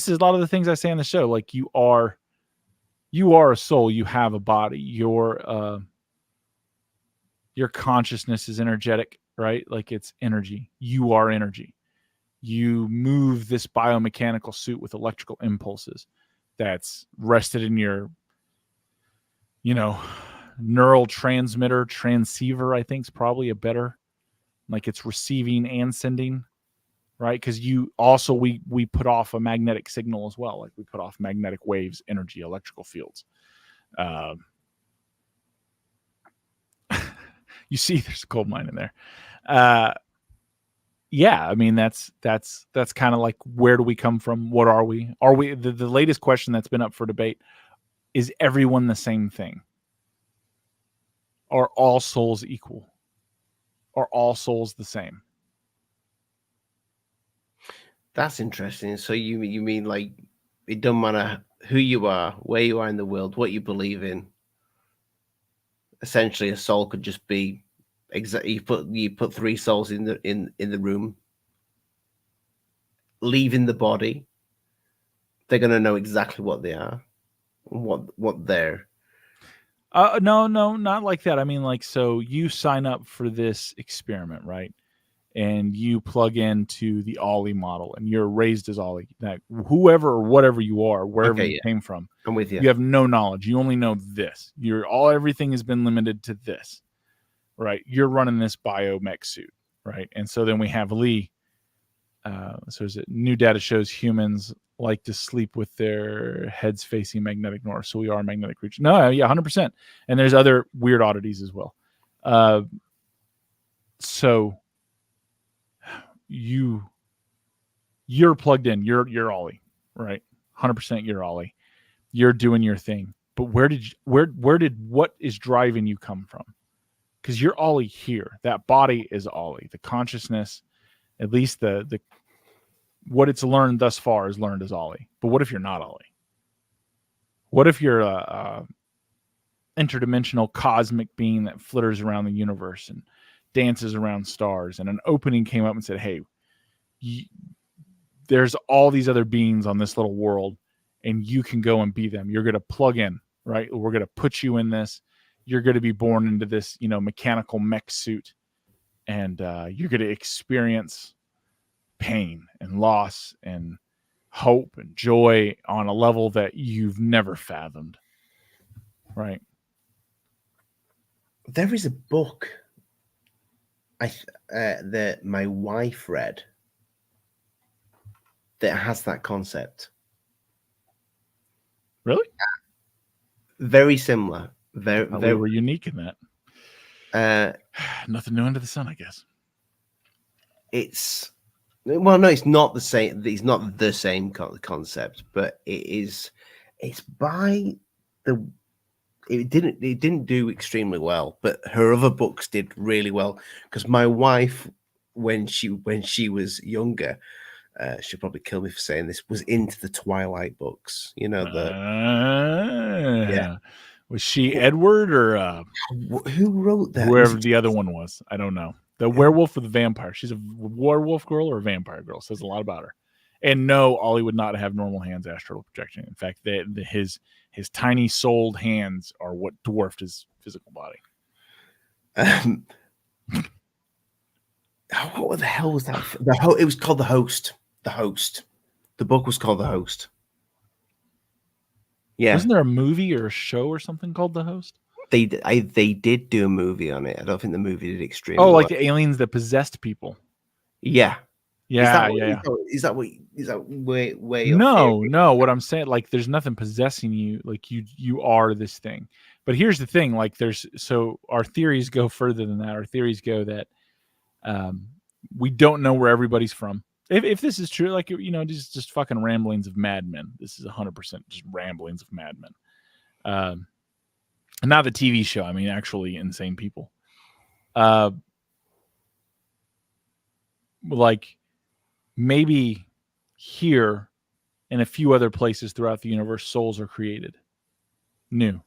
[SPEAKER 2] a lot of the things I say on the show. Like, you are a soul. You have a body. Your consciousness is energetic, right? Like, it's energy. You are energy. You move this biomechanical suit with electrical impulses that's rested in your, neural transceiver, I think is probably a better, like, it's receiving and sending, right? Because we put off a magnetic signal as well. Like, we put off magnetic waves, energy, electrical fields. You see, there's a gold mine in there. Yeah, I mean, that's kind of like, where do we come from? What are we? Are we the latest question that's been up for debate? Is everyone the same thing? Are all souls equal? Are all souls the same?
[SPEAKER 1] That's interesting. So you mean, like, it doesn't matter who you are, where you are in the world, what you believe in. Essentially, a soul could just be exactly. You put 3 souls in the room, leaving the body. They're gonna know exactly what they are, what they're.
[SPEAKER 2] No, not like that. I mean, like, so you sign up for this experiment, right? And you plug into the Ollie model, and you're raised as Ollie. That whoever or whatever you are, wherever you came from,
[SPEAKER 1] I'm with you.
[SPEAKER 2] You have no knowledge. You only know this. Everything has been limited to this, right? You're running this biomech suit, right? And so then we have Lee. So is it new data shows humans like to sleep with their heads facing magnetic north. So we are a magnetic creature. No, yeah, 100%. And there's other weird oddities as well. So you're plugged in. You're Ollie, right? 100% you're Ollie. You're doing your thing. But where did what is driving you come from? Because you're Ollie here. That body is Ollie. The consciousness, at least the what it's learned thus far is learned as Ollie. But what if you're not Ollie? What if you're a interdimensional cosmic being that flitters around the universe and dances around stars, and an opening came up and said, hey, there's all these other beings on this little world, and you can go and be them. You're going to plug in, right? We're going to put you in this. You're going to be born into this, mechanical mech suit, and you're going to experience pain and loss and hope and joy on a level that you've never fathomed, right?
[SPEAKER 1] There is a book that my wife read that has that concept.
[SPEAKER 2] Really?
[SPEAKER 1] Very similar.
[SPEAKER 2] We were unique in that. Nothing new under the sun, I guess.
[SPEAKER 1] It's not the same. It's not the same concept, but it is. It's by the. It didn't do extremely well, but her other books did really well, because my wife, when she was younger, she'll probably kill me for saying this, was into the Twilight books.
[SPEAKER 2] Yeah. Was she Edward or
[SPEAKER 1] who wrote that?
[SPEAKER 2] Whoever the other one was, I don't know. The werewolf or the vampire? She's a werewolf girl or a vampire girl. Says a lot about her. And no, Ollie would not have normal hands astral projection. In fact, his tiny souled hands are what dwarfed his physical body.
[SPEAKER 1] What the hell was that? It was called The Host. The Host. The book was called The Host. Yeah.
[SPEAKER 2] Wasn't there a movie or a show or something called The Host?
[SPEAKER 1] They did do a movie on it. I don't think the movie did extremely
[SPEAKER 2] well. The aliens that possessed people.
[SPEAKER 1] Yeah.
[SPEAKER 2] Yeah.
[SPEAKER 1] Is that where
[SPEAKER 2] No. What I'm saying, there's nothing possessing you. You are this thing. But here's the thing, so our theories go further than that. Our theories go that we don't know where everybody's from. If this is true, just fucking ramblings of madmen. This is 100% just ramblings of madmen. Not the TV show. I mean, actually insane people. Maybe here and a few other places throughout the universe, souls are created new.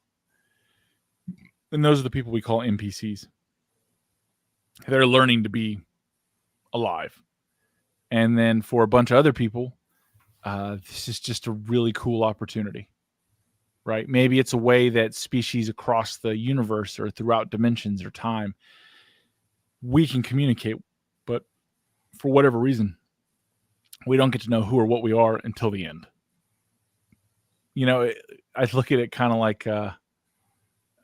[SPEAKER 2] And those are the people we call NPCs. They're learning to be alive. And then for a bunch of other people, this is just a really cool opportunity, right? Maybe it's a way that species across the universe or throughout dimensions or time, we can communicate. But for whatever reason, we don't get to know who or what we are until the end. I look at it kind of like,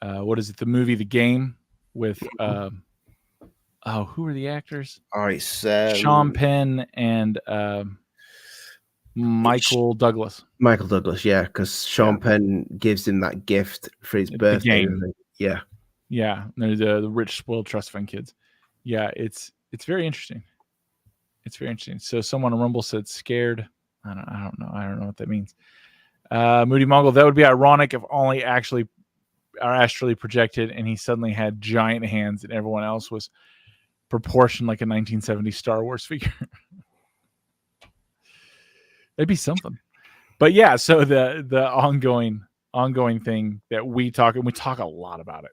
[SPEAKER 2] what is it? The movie, The Game with, who are the actors?
[SPEAKER 1] All right,
[SPEAKER 2] Sean Penn and Michael Douglas.
[SPEAKER 1] Michael Douglas, yeah, because Sean Penn gives him that gift for his birthday. Yeah.
[SPEAKER 2] They're the rich, spoiled trust fund kids. Yeah, it's very interesting. It's very interesting. So someone on Rumble said scared. I don't know. I don't know what that means. Moody Mongle, that would be ironic if only actually are astrally projected and he suddenly had giant hands and everyone else was proportioned like a 1970s Star Wars figure. That'd be something. But yeah, so the ongoing thing that we talk a lot about it.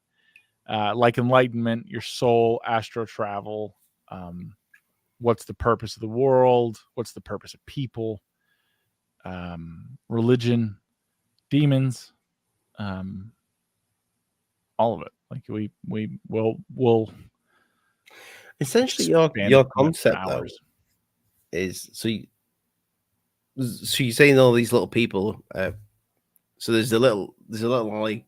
[SPEAKER 2] Like enlightenment, your soul, astro travel, what's the purpose of the world, what's the purpose of people, religion, demons, all of it. We'll
[SPEAKER 1] essentially your concept though is so you're saying all these little people. So there's a little like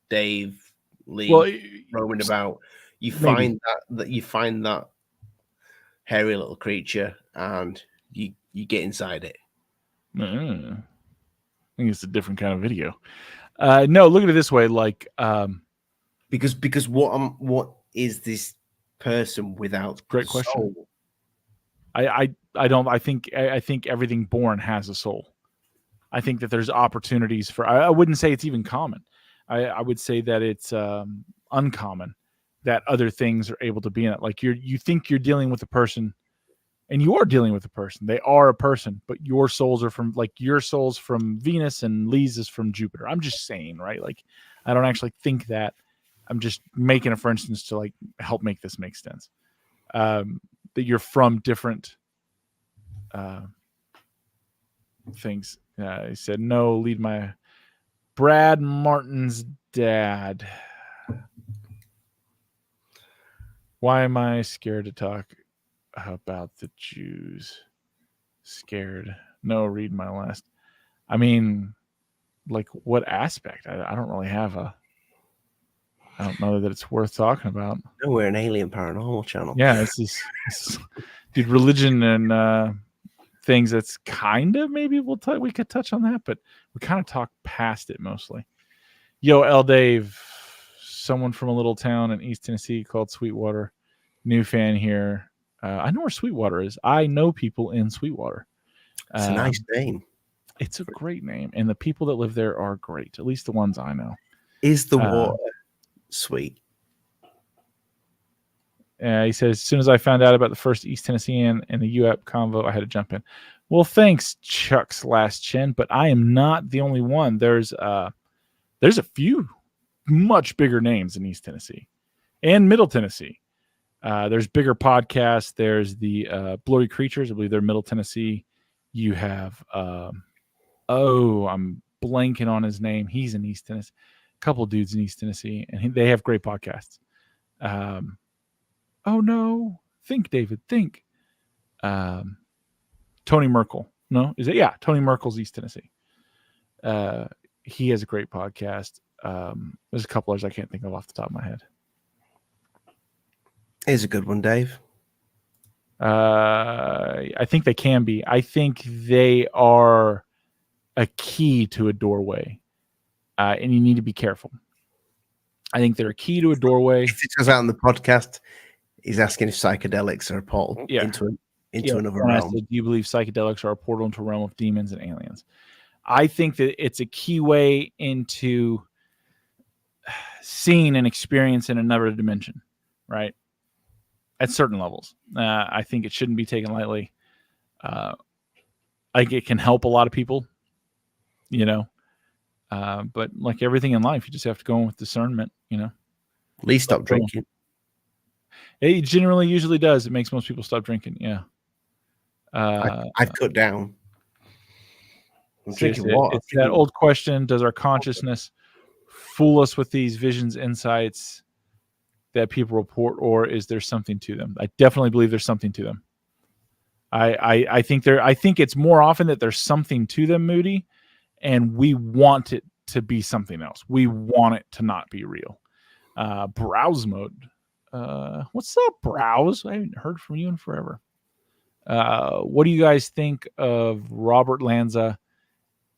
[SPEAKER 1] Dave Lee roaming about. You find that hairy little creature and you get inside it.
[SPEAKER 2] I think it's a different kind of video. No, look at it this way,
[SPEAKER 1] because what is this person without
[SPEAKER 2] great question. Soul? I think everything born has a soul. I think that there's opportunities for. I wouldn't say it's even common. I would say that it's uncommon that other things are able to be in it. Like you think you're dealing with a person and you are dealing with a person. They are a person, but your soul's from Venus and Lee's is from Jupiter. I'm just saying, right? Like, I don't actually think that. I'm just making a for instance to like help make this make sense. That you're from different things. He said, no, lead my Brad Martin's dad. Why am I scared to talk about the Jews? Scared. No, read my last. I mean, like what aspect? I don't really have a. I don't know that it's worth talking about.
[SPEAKER 1] No, we're an alien paranormal channel.
[SPEAKER 2] Yeah, this dude, religion and things. That's kind of maybe we could touch on that, but we kind of talk past it mostly. Yo, L. Dave, someone from a little town in East Tennessee called Sweetwater. New fan here. I know where Sweetwater is. I know people in Sweetwater.
[SPEAKER 1] It's a nice name.
[SPEAKER 2] It's a great name, and the people that live there are great. At least the ones I know.
[SPEAKER 1] Is the water sweet?
[SPEAKER 2] He says, as soon as I found out about the first East Tennessean and the UAP convo, I had to jump in. Well, thanks, Chuck's last chin, but I am not the only one. There's a few much bigger names in East Tennessee and Middle Tennessee. There's bigger podcasts. There's the Blurry Creatures. I believe they're Middle Tennessee. You have, I'm blanking on his name. He's in East Tennessee. A couple dudes in East Tennessee, and they have great podcasts. Oh no, think David, think. Tony Merkel. No, is it? Yeah, Tony Merkel's East Tennessee. He has a great podcast. There's a couple others I can't think of off the top of my head.
[SPEAKER 1] Here's a good one, Dave.
[SPEAKER 2] I think they can be. I think they are a key to a doorway, and you need to be careful. I think they're a key to a doorway.
[SPEAKER 1] If it goes out on the podcast, he's asking if psychedelics are a portal into another realm.
[SPEAKER 2] Do you believe psychedelics are a portal into a realm of demons and aliens? I think that it's a key way into seeing and experience in another dimension, right? At certain levels. I think it shouldn't be taken lightly. Like it can help a lot of people, but like everything in life, you just have to go in with discernment,
[SPEAKER 1] At least stop drinking.
[SPEAKER 2] It generally usually does. It makes most people stop drinking. Yeah.
[SPEAKER 1] I've cut down. I'm drinking water.
[SPEAKER 2] It's that old question: does our consciousness fool us with these visions, insights that people report, or is there something to them? I definitely believe there's something to them. I think it's more often that there's something to them, Moody, and we want it to be something else. We want it to not be real. Browse mode. What's up, Browse? I haven't heard from you in forever. What do you guys think of Robert Lanza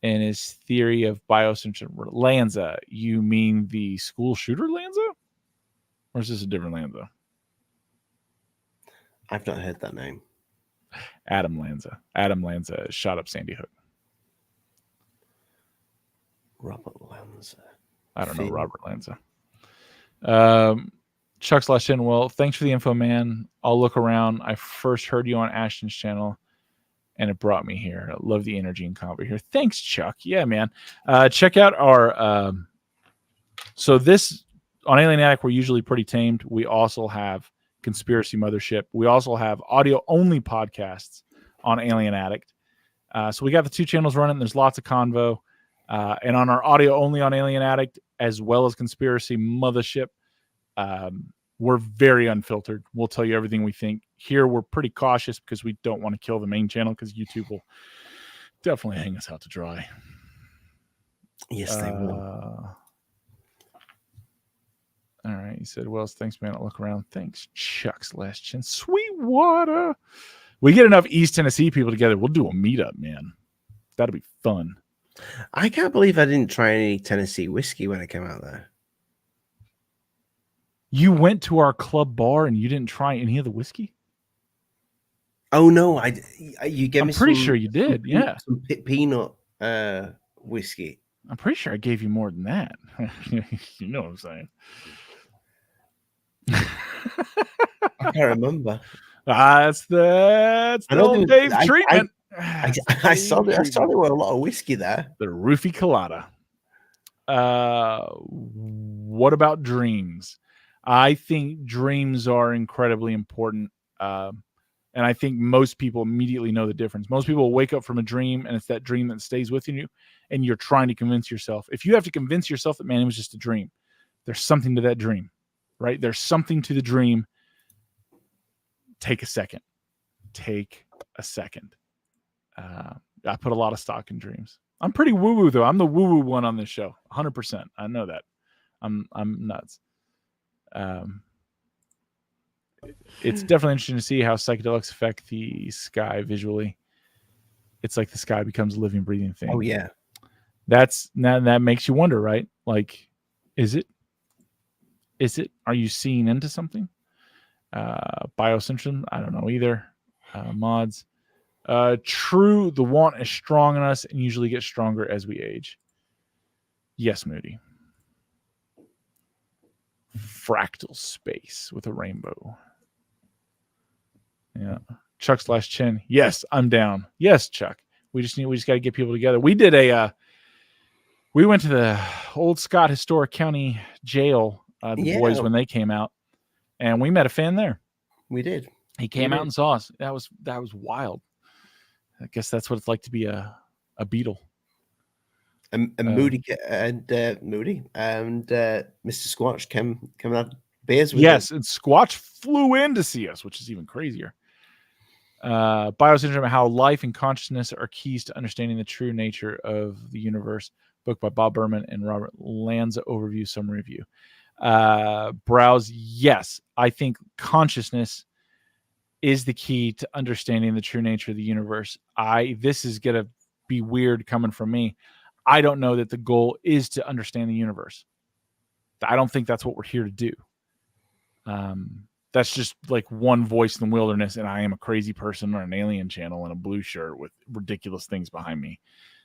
[SPEAKER 2] and his theory of biocentric? Lanza, you mean the school shooter Lanza? Or is this a different Lanza?
[SPEAKER 1] I've not heard that name.
[SPEAKER 2] Adam Lanza shot up Sandy Hook.
[SPEAKER 1] Robert Lanza.
[SPEAKER 2] I don't know Robert Lanza. Chuck /in. Well, thanks for the info, man. I'll look around. I first heard you on Ashton's channel, and it brought me here. I love the energy and combo here. Thanks, Chuck. Yeah, man. Check out our... so this... On Alien Addict, we're usually pretty tamed. We also have Conspiracy Mothership. We also have audio-only podcasts on Alien Addict. So we got the two channels running. There's lots of convo. And on our audio-only on Alien Addict, as well as Conspiracy Mothership, we're very unfiltered. We'll tell you everything we think. Here, we're pretty cautious because we don't want to kill the main channel because YouTube will definitely hang us out to dry.
[SPEAKER 1] Yes, they will.
[SPEAKER 2] All right, he said, well, thanks, man. I'll look around. Thanks, Chuck's last chin. Sweetwater. We get enough East Tennessee people together. We'll do a meetup, man. That'll be fun.
[SPEAKER 1] I can't believe I didn't try any Tennessee whiskey when I came out there.
[SPEAKER 2] You went to our club bar and you didn't try any of the whiskey?
[SPEAKER 1] Oh, no. You gave me
[SPEAKER 2] I'm pretty sure you did, yeah.
[SPEAKER 1] Some peanut whiskey.
[SPEAKER 2] I'm pretty sure I gave you more than that. You know what I'm saying.
[SPEAKER 1] I can't remember.
[SPEAKER 2] That's the
[SPEAKER 1] I know there
[SPEAKER 2] old
[SPEAKER 1] was,
[SPEAKER 2] Dave treatment.
[SPEAKER 1] I,
[SPEAKER 2] That's the
[SPEAKER 1] I saw
[SPEAKER 2] Dave
[SPEAKER 1] there
[SPEAKER 2] treatment.
[SPEAKER 1] were a lot of whiskey there.
[SPEAKER 2] The roofie colada. What about dreams? I think dreams are incredibly important. And I think most people immediately know the difference. Most people will wake up from a dream, and it's that dream that stays with you, and you're trying to convince yourself. If you have to convince yourself that, man, it was just a dream, there's something to that dream, right? There's something to the dream. Take a second. Take a second. I put a lot of stock in dreams. I'm pretty woo-woo, though. I'm the woo-woo one on this show, 100%. I know that. I'm nuts. It's definitely interesting to see how psychedelics affect the sky visually. It's like the sky becomes a living, breathing thing.
[SPEAKER 1] Oh yeah,
[SPEAKER 2] that makes you wonder, right? Like, is it? Are you seeing into something? Biosynthesis? I don't know either. Mods. True, the want is strong in us and usually gets stronger as we age. Yes, Moody. Fractal space with a rainbow. Yeah. Chuck/Chin. Yes, I'm down. Yes, Chuck. We just got to get people together. We did we went to the old Scott Historic County Jail, the boys, when they came out, and we met a fan there.
[SPEAKER 1] We did.
[SPEAKER 2] He came out and saw us. That was wild. I guess that's what it's like to be a Beatle.
[SPEAKER 1] And Moody and Mr. Squatch came and had beers with us.
[SPEAKER 2] And Squatch flew in to see us, which is even crazier. Biosyndrome, How Life and Consciousness Are Keys to Understanding the True Nature of the Universe, book by Bob Berman and Robert Lanza, overview, summary review. Browse, yes, I think consciousness is the key to understanding the true nature of the universe. This is going to be weird coming from me. I don't know that the goal is to understand the universe. I don't think that's what we're here to do. That's just like one voice in the wilderness, and I am a crazy person on an alien channel in a blue shirt with ridiculous things behind me,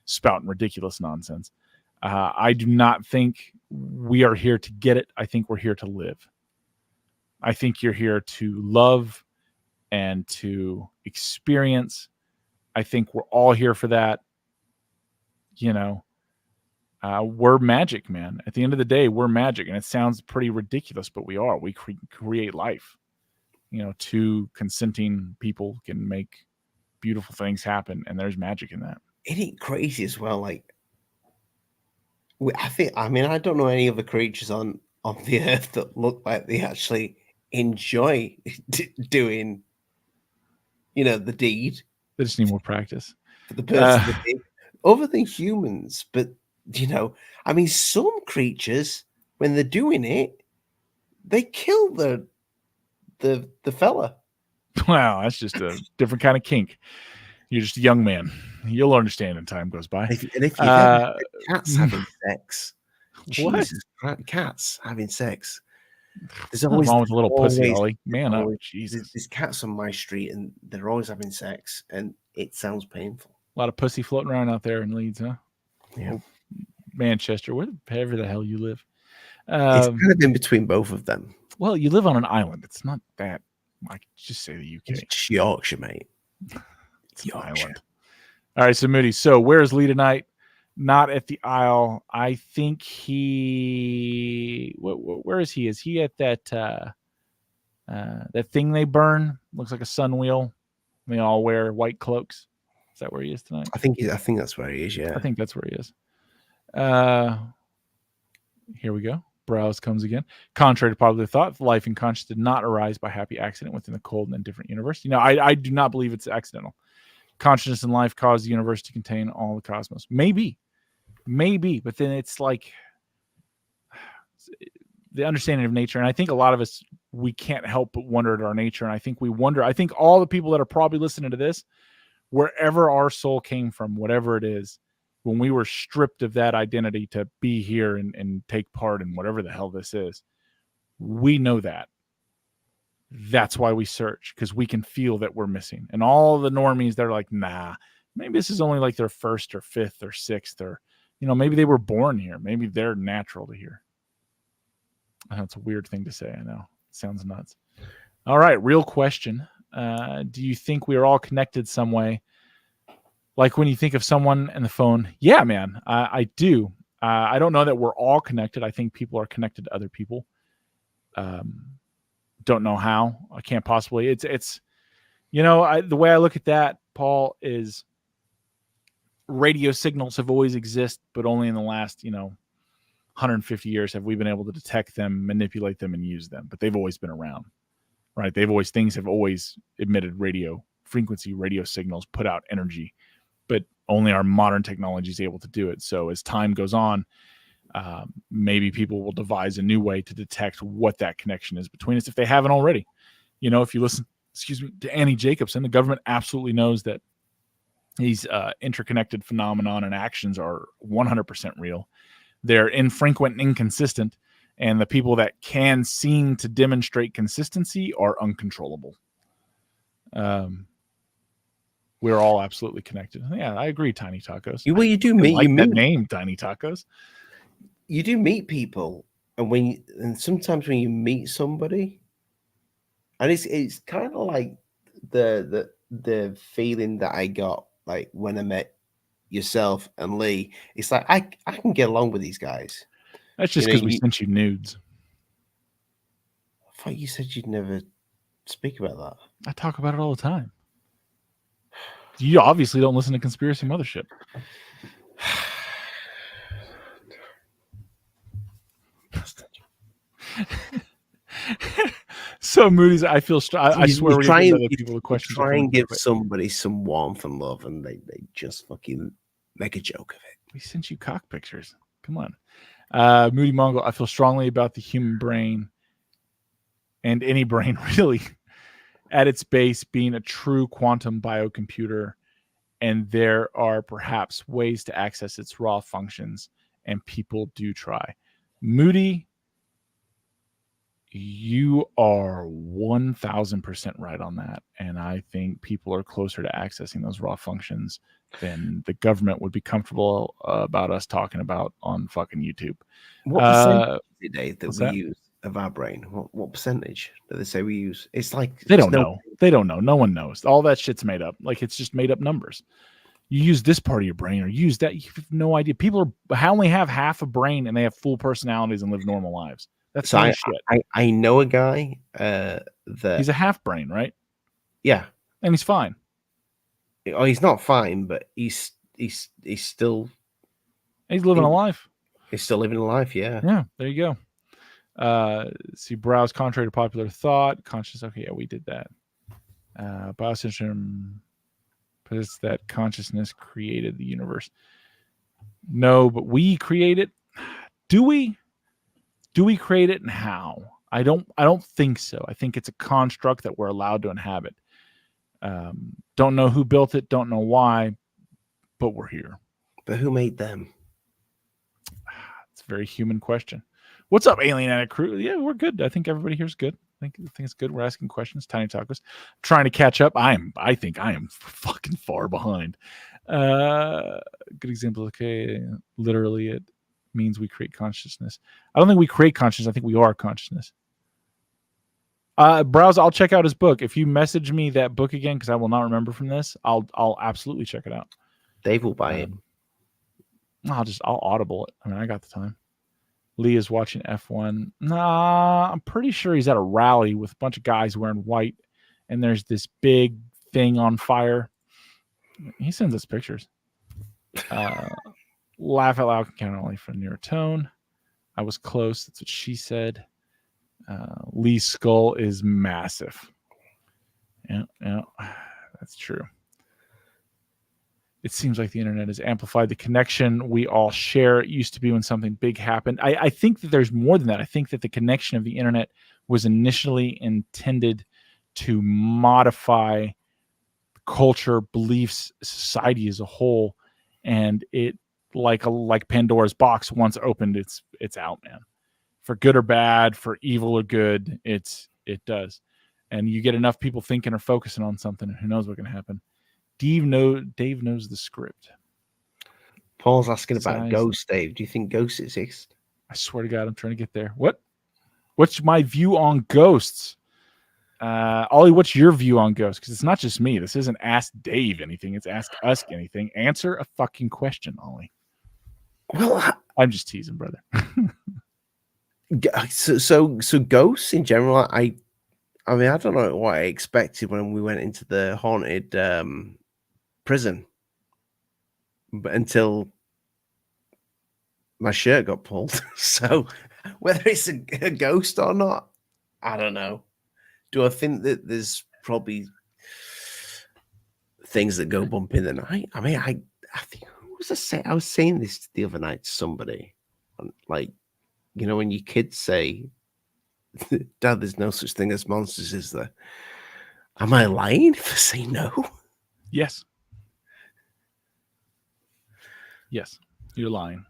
[SPEAKER 2] spouting ridiculous nonsense. I do not think we are here to get it. I think we're here to live. I think you're here to love and to experience. I think we're all here for that. We're magic, man. At the end of the day, we're magic, and it sounds pretty ridiculous, but we are. We create life. Two consenting people can make beautiful things happen, and there's magic in that.
[SPEAKER 1] It ain't crazy as well. Like, I don't know any other creatures on the earth that look like they actually enjoy doing, the deed.
[SPEAKER 2] They just need more practice
[SPEAKER 1] For the person that did, other than humans. But some creatures, when they're doing it, they kill the fella.
[SPEAKER 2] Wow, that's just a different kind of kink. You're just a young man. You'll understand as time goes by.
[SPEAKER 1] If you've ever had cats having sex,
[SPEAKER 2] what?
[SPEAKER 1] Jesus Christ, cats having sex. There's
[SPEAKER 2] always wrong with a little pussy, Ollie. Man up, Jesus.
[SPEAKER 1] There's cats on my street, and they're always having sex, and it sounds painful.
[SPEAKER 2] A lot of pussy floating around out there in Leeds, huh?
[SPEAKER 1] Yeah,
[SPEAKER 2] Manchester, wherever the hell you live.
[SPEAKER 1] It's kind of in between both of them.
[SPEAKER 2] Well, you live on an island. It's not that. I could just say the UK.
[SPEAKER 1] It's Yorkshire, mate.
[SPEAKER 2] It's Yorkshire. Island. All right, so Moody. So where's Lee tonight? Not at the Isle. I think he. Where is he? Is he at that that thing they burn? Looks like a sun wheel. They all wear white cloaks. Is that where he is tonight?
[SPEAKER 1] I think that's where he is. Yeah,
[SPEAKER 2] I think that's where he is. Here we go. Browse comes again. Contrary to popular thought, life and consciousness did not arise by happy accident within the cold and different universe. I do not believe it's accidental. Consciousness and life caused the universe to contain all the cosmos. Maybe, but then it's like the understanding of nature. And I think a lot of us, we can't help but wonder at our nature. And I think I think all the people that are probably listening to this, wherever our soul came from, whatever it is, when we were stripped of that identity to be here and take part in whatever the hell this is, we know that. That's why we search, because we can feel that we're missing. And all the normies, they're like, nah, maybe this is only like their first or fifth or sixth, or, maybe they were born here. Maybe they're natural to here. I know it's a weird thing to say. I know. It sounds nuts. All right. Real question. Do you think we are all connected some way? Like when you think of someone and the phone, yeah, man, I do. I don't know that we're all connected. I think people are connected to other people. Don't know how. I can't possibly. It's the way I look at that, Paul, is radio signals have always existed, but only in the last 150 years have we been able to detect them, manipulate them, and use them. But they've always been around, right? Things have always emitted radio frequency, radio signals, put out energy, but only our modern technology is able to do it. So as time goes on, maybe people will devise a new way to detect what that connection is between us if they haven't already. If you listen, to Annie Jacobson, the government absolutely knows that these interconnected phenomenon and actions are 100% real. They're infrequent and inconsistent, and the people that can seem to demonstrate consistency are uncontrollable. We're all absolutely connected. Yeah, I agree, Tiny Tacos.
[SPEAKER 1] You do meet
[SPEAKER 2] that name, Tiny Tacos.
[SPEAKER 1] You do meet people, and sometimes when you meet somebody, and it's kind of like the feeling that I got like when I met yourself and Lee. It's like I can get along with these guys.
[SPEAKER 2] That's just because we sent you nudes.
[SPEAKER 1] I thought you said you'd never speak about that.
[SPEAKER 2] I talk about it all the time. You obviously don't listen to Conspiracy Mothership. So Moody's, I feel. I swear, we're going to give other people the questions.
[SPEAKER 1] Try and give somebody some warmth and love, and they just fucking make a joke of it.
[SPEAKER 2] We sent you cock pictures. Come on, Moody Mongle. I feel strongly about the human brain, and any brain really, at its base, being a true quantum biocomputer, and there are perhaps ways to access its raw functions, and people do try. Moody, you are 1,000% right on that. And I think people are closer to accessing those raw functions than the government would be comfortable about us talking about on fucking YouTube.
[SPEAKER 1] What percentage today that we use of our brain? What percentage do they say we use? It's like
[SPEAKER 2] they don't know. They don't know. No one knows. All that shit's made up. Like it's just made up numbers. You use this part of your brain or use that. You have no idea. People only have half a brain and they have full personalities and live normal lives. That's
[SPEAKER 1] so
[SPEAKER 2] shit.
[SPEAKER 1] I know a guy that
[SPEAKER 2] he's a half brain, right?
[SPEAKER 1] Yeah,
[SPEAKER 2] and he's fine.
[SPEAKER 1] Oh, he's not fine, but he's still
[SPEAKER 2] living a life.
[SPEAKER 1] He's still living a life. Yeah.
[SPEAKER 2] Yeah. There you go. See, browse contrary to popular thought. Conscious. Okay, yeah, we did that. Biosystems says that consciousness created the universe. No, but we create it. Do we? Do we create it, and how? I don't think so. I think it's a construct that we're allowed to inhabit. Don't know who built it. Don't know why, but we're here.
[SPEAKER 1] But who made them?
[SPEAKER 2] It's a very human question. What's up, Alien Addict crew? Yeah, we're good. I think everybody here's good. I think it's good. We're asking questions. Tiny Tacos. Trying to catch up. I think I am fucking far behind. Good example. Okay, literally it means we create consciousness. I don't think we create consciousness. I think we are consciousness. Browse, I'll check out his book. If you message me that book again, because I will not remember from this, I'll absolutely check it out.
[SPEAKER 1] Dave will buy it.
[SPEAKER 2] I'll audible it. I mean, I got the time. Lee is watching F1. Nah, I'm pretty sure he's at a rally with a bunch of guys wearing white, and there's this big thing on fire. He sends us pictures. Laugh out loud can count only for near tone. I was close. That's what she said. Lee's skull is massive. Yeah, that's true. It seems like the internet has amplified the connection we all share. It used to be when something big happened. I think that there's more than that. I think that the connection of the internet was initially intended to modify culture, beliefs, society as a whole, and it like Pandora's box, once opened, it's out, man. For good or bad, for evil or good, it does. And you get enough people thinking or focusing on something, and who knows what can happen. Dave knows the script.
[SPEAKER 1] Paul's asking about ghosts, Dave. Do you think ghosts exist?
[SPEAKER 2] I swear to God, I'm trying to get there. What's my view on ghosts? Ollie, what's your view on ghosts? Because it's not just me. This isn't Ask Dave anything. It's Ask Us anything. Answer a fucking question, Ollie.
[SPEAKER 1] Well,
[SPEAKER 2] I'm just teasing, brother.
[SPEAKER 1] so ghosts in general, I mean, I don't know what I expected when we went into the haunted prison, but until my shirt got pulled. So whether it's a ghost or not, I don't know. Do I think that there's probably things that go bump in the night? I mean, I think who was I saying? I was saying this the other night to somebody, like, you know, when your kids say, "Dad, there's no such thing as monsters, is there?" Am I lying if I say no?
[SPEAKER 2] Yes. Yes, you're lying.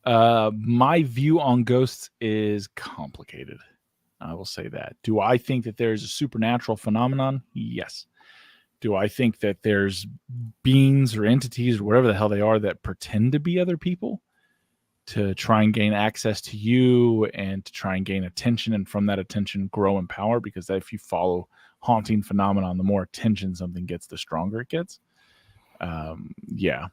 [SPEAKER 2] My view on ghosts is complicated. I will say that. Do I think that there's a supernatural phenomenon? Yes. Do I think that there's beings or entities or whatever the hell they are that pretend to be other people to try and gain access to you and to try and gain attention, and from that attention grow in power? Because if you follow haunting phenomenon, the more attention something gets, the stronger it gets. Yeah.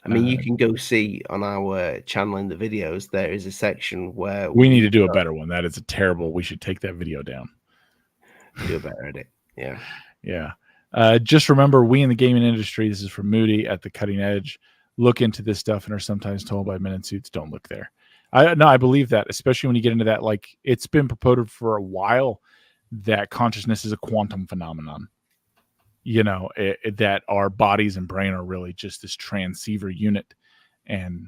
[SPEAKER 1] I mean, you can go see on our channel in the videos, there is a section where
[SPEAKER 2] we need to do a better one. That is a terrible. We should take that video down.
[SPEAKER 1] Do a better edit. Yeah.
[SPEAKER 2] Yeah. Just remember, we in the gaming industry, this is from Moody, at the cutting edge, look into this stuff and are sometimes told by men in suits, don't look there. I believe that, especially when you get into that. Like, it's been proposed for a while that consciousness is a quantum phenomenon. You know, that our bodies and brain are really just this transceiver unit. And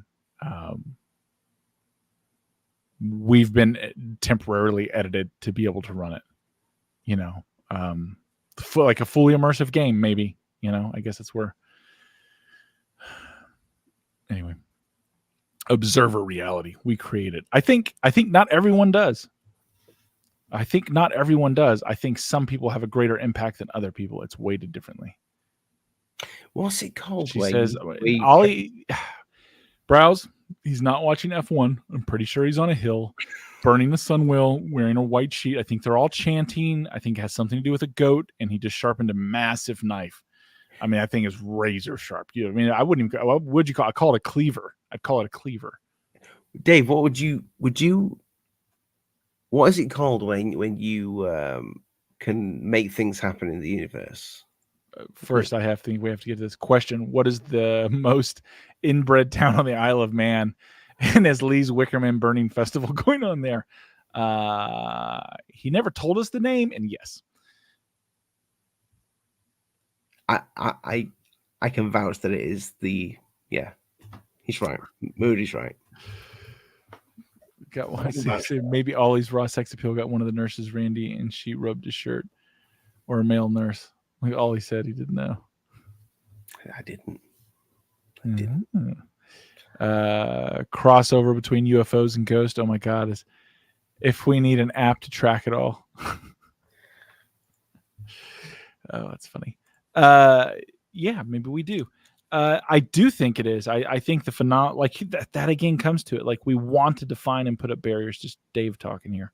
[SPEAKER 2] we've been temporarily edited to be able to run it, you know, like a fully immersive game, maybe, you know. I guess it's where, anyway, observer reality, we create it. I think not everyone does. I think some people have a greater impact than other people. It's weighted differently.
[SPEAKER 1] What's it called?
[SPEAKER 2] She says, Ollie, Browse, he's not watching F1. I'm pretty sure he's on a hill, burning the sun wheel, wearing a white sheet. I think they're all chanting. I think it has something to do with a goat, and he just sharpened a massive knife. I mean, that thing is razor sharp. You know, I mean, I wouldn't even. What would you call? I call it a cleaver. I'd call it a cleaver.
[SPEAKER 1] Dave, what would you? What is it called when you can make things happen in the universe?
[SPEAKER 2] First, we have to get to this question. What is the most inbred town on the Isle of Man? And is Lee's Wickerman Burning Festival going on there? He never told us the name, and yes.
[SPEAKER 1] I can vouch that it is the, yeah, he's right. Moody's right.
[SPEAKER 2] Got one. Maybe Ollie's raw sex appeal got one of the nurses, Randy, and she rubbed his shirt, or a male nurse. Like Ollie said, he didn't know.
[SPEAKER 1] I didn't.
[SPEAKER 2] Crossover between UFOs and ghosts. Oh my God! Is if we need an app to track it all. Oh, that's funny. Yeah, maybe we do. I do think it is. I think the phenomenon, like that again comes to it. Like, we want to define and put up barriers. Just Dave talking here.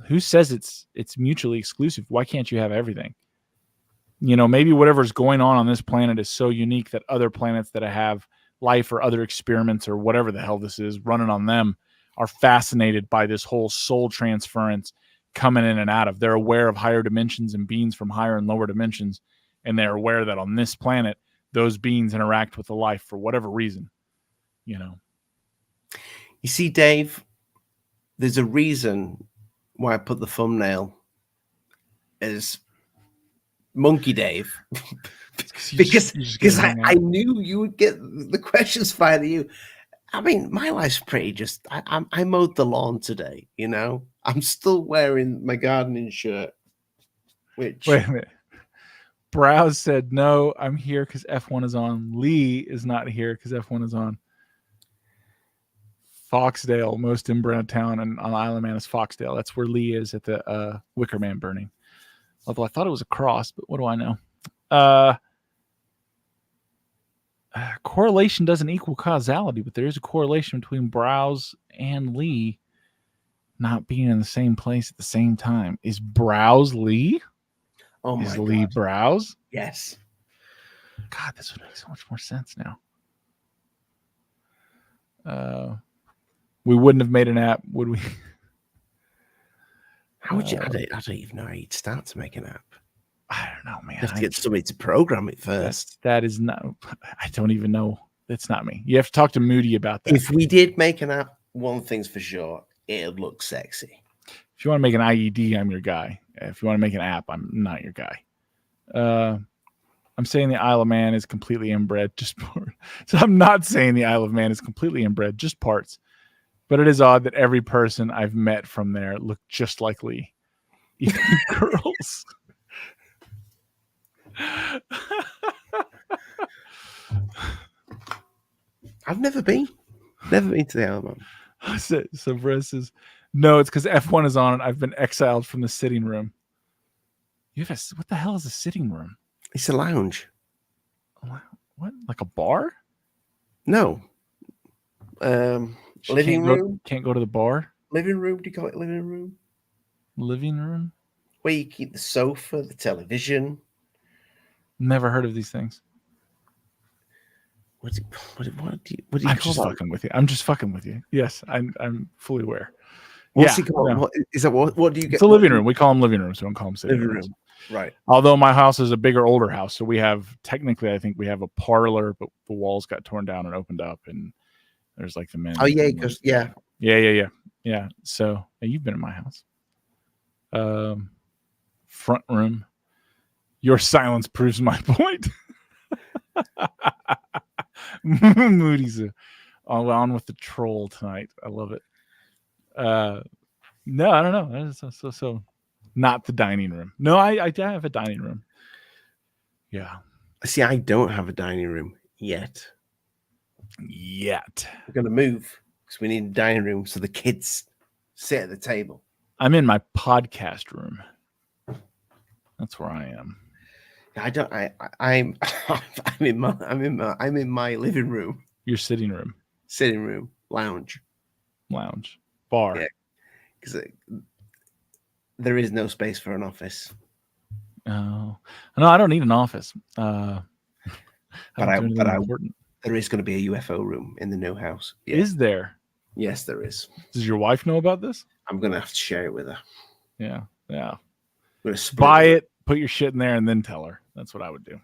[SPEAKER 2] Who says it's mutually exclusive? Why can't you have everything? You know, maybe whatever's going on this planet is so unique that other planets that have life or other experiments or whatever the hell this is running on them are fascinated by this whole soul transference coming in and out of. They're aware of higher dimensions and beings from higher and lower dimensions, and they're aware that on this planet those beings interact with the life for whatever reason. You know.
[SPEAKER 1] You see, Dave, there's a reason why I put the thumbnail as Monkey Dave. because I knew you would get the questions fired at you. I mean, my life's pretty just. I mowed the lawn today. You know, I'm still wearing my gardening shirt. Which,
[SPEAKER 2] wait a minute. Browse said, no, I'm here because F1 is on. Lee is not here because F1 is on. Foxdale, most inbred town on Isle of Man is Foxdale. That's where Lee is at the Wicker Man burning. Although I thought it was a cross, but what do I know? Correlation doesn't equal causality, but there is a correlation between Browse and Lee. not being in the same place at the same time. Is Browse Lee?
[SPEAKER 1] Oh my
[SPEAKER 2] Is
[SPEAKER 1] God.
[SPEAKER 2] Lee Browse?
[SPEAKER 1] Yes.
[SPEAKER 2] God, this would make so much more sense now. We wouldn't have made an app, would we?
[SPEAKER 1] How would you? I don't even know how you'd start to make an app.
[SPEAKER 2] I don't know, man.
[SPEAKER 1] You have to get somebody to program it first.
[SPEAKER 2] That is not. I don't even know. That's not me. You have to talk to Moody about that.
[SPEAKER 1] If we did make an app, one thing's for sure, it'd look sexy.
[SPEAKER 2] If you want to make an IED, I'm your guy. If you want to make an app, I'm not your guy. I'm saying the Isle of Man is completely inbred, just parts. So I'm not saying the Isle of Man is completely inbred, just parts. But it is odd that every person I've met from there looked just like Lee. Even girls.
[SPEAKER 1] I've never been to the Isle of Man.
[SPEAKER 2] So Brett says, no, it's because F1 is on and I've been exiled from the sitting room. What the hell is a sitting room?
[SPEAKER 1] It's a lounge.
[SPEAKER 2] What? Like a bar?
[SPEAKER 1] No. Living room?
[SPEAKER 2] Can't go to the bar?
[SPEAKER 1] Living room? Do you call it living room?
[SPEAKER 2] Living room?
[SPEAKER 1] Where you keep the sofa, the television.
[SPEAKER 2] Never heard of these things.
[SPEAKER 1] What do you
[SPEAKER 2] I'm
[SPEAKER 1] call that?
[SPEAKER 2] fucking with you. I'm just fucking with you. Yes, I'm fully aware.
[SPEAKER 1] What's it called? No. What do you get?
[SPEAKER 2] It's a living room. We call them living rooms. We don't call them sitting rooms.
[SPEAKER 1] Right.
[SPEAKER 2] Although my house is a bigger, older house, so we have technically, I think we have a parlor, but the walls got torn down and opened up, and there's like the men.
[SPEAKER 1] Oh yeah, because yeah.
[SPEAKER 2] So you've been in my house. Front room. Your silence proves my point. Moody's on with the troll tonight. I love it. No, I don't know. So not the dining room. No, I have a dining room. Yeah.
[SPEAKER 1] See, I don't have a dining room yet. We're gonna move because we need a dining room so the kids sit at the table.
[SPEAKER 2] I'm in my podcast room. That's where I am.
[SPEAKER 1] I'm in my living room.
[SPEAKER 2] Your sitting room.
[SPEAKER 1] Sitting room. Lounge.
[SPEAKER 2] Bar.
[SPEAKER 1] Yeah. Because there is no space for an office.
[SPEAKER 2] Oh. No, I don't need an office.
[SPEAKER 1] But there is going to be a UFO room in the new house. Yeah.
[SPEAKER 2] Is there?
[SPEAKER 1] Yes, there is.
[SPEAKER 2] Does your wife know about this?
[SPEAKER 1] I'm going to have to share it with her.
[SPEAKER 2] Yeah.
[SPEAKER 1] I'm going to
[SPEAKER 2] buy it, put your shit in there, and then tell her. That's what I would do.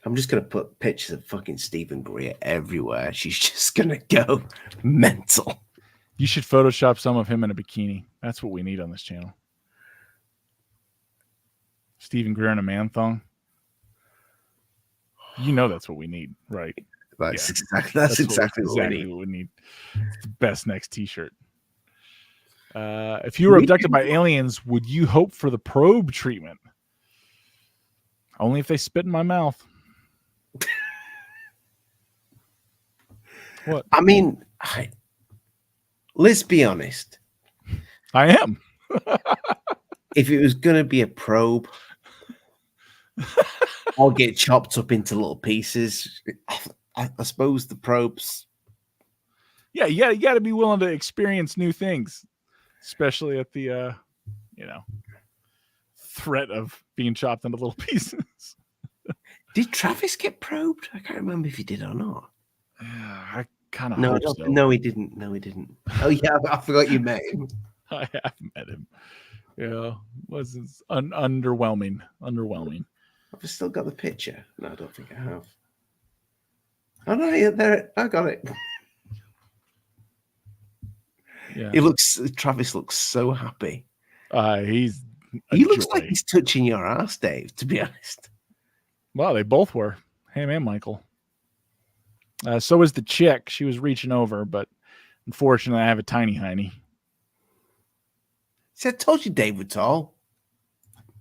[SPEAKER 1] I'm just going to put pictures of fucking Stephen Greer everywhere. She's just going to go mental.
[SPEAKER 2] You should Photoshop some of him in a bikini. That's what we need on this channel. Stephen Greer in a man thong. You know that's what we need, right?
[SPEAKER 1] That's exactly what we need.
[SPEAKER 2] It's the best next t-shirt. If you were abducted by aliens, would you hope for the probe treatment? Only if they spit in my mouth. What?
[SPEAKER 1] I mean, let's be honest.
[SPEAKER 2] I am.
[SPEAKER 1] If it was going to be a probe, I'll get chopped up into little pieces. I suppose the probes.
[SPEAKER 2] Yeah, you got to be willing to experience new things, especially at the, threat of being chopped into little pieces.
[SPEAKER 1] Did Travis get probed? I can't remember if he did or not.
[SPEAKER 2] I kind of
[SPEAKER 1] no,
[SPEAKER 2] hope so.
[SPEAKER 1] No, he didn't. Oh yeah, I forgot you met him.
[SPEAKER 2] I have met him. Yeah, was underwhelming.
[SPEAKER 1] I've still got the picture. No, I don't think I have. Oh no, yeah, there. I got it.
[SPEAKER 2] Yeah,
[SPEAKER 1] Travis looks so happy.
[SPEAKER 2] He
[SPEAKER 1] looks like he's touching your ass, Dave. To be honest.
[SPEAKER 2] Well, they both were, him and Michael. So was the chick. She was reaching over, but unfortunately, I have a tiny hiney.
[SPEAKER 1] See, I told you Dave was tall.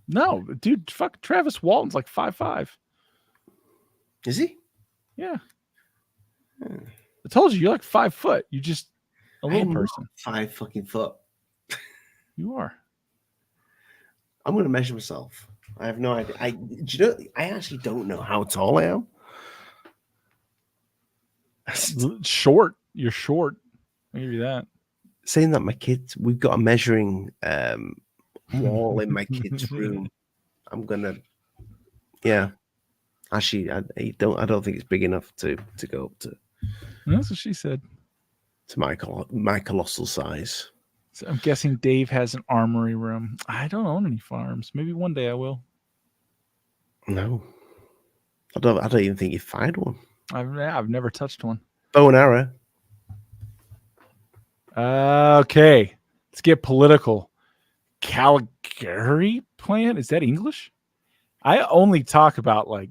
[SPEAKER 2] No, dude, fuck Travis Walton's like 5'5".
[SPEAKER 1] Is he?
[SPEAKER 2] Yeah. I told you, you're like 5 foot. You just a little person.
[SPEAKER 1] 5 fucking foot.
[SPEAKER 2] You are.
[SPEAKER 1] I'm going to measure myself. I have no idea. I actually don't know how tall I am.
[SPEAKER 2] Short. You're short. I'll give you that.
[SPEAKER 1] saying that, we've got a measuring wall in my kid's room. I'm gonna, yeah. Actually, I don't think it's big enough to go up to.
[SPEAKER 2] That's what she said.
[SPEAKER 1] To my colossal size.
[SPEAKER 2] So I'm guessing Dave has an armory room. I don't own any farms. Maybe one day I will.
[SPEAKER 1] No, I don't even think you find one.
[SPEAKER 2] I've never touched one.
[SPEAKER 1] Bow and arrow.
[SPEAKER 2] Okay, let's get political. Caligari plan? Is that English? I only talk about wherever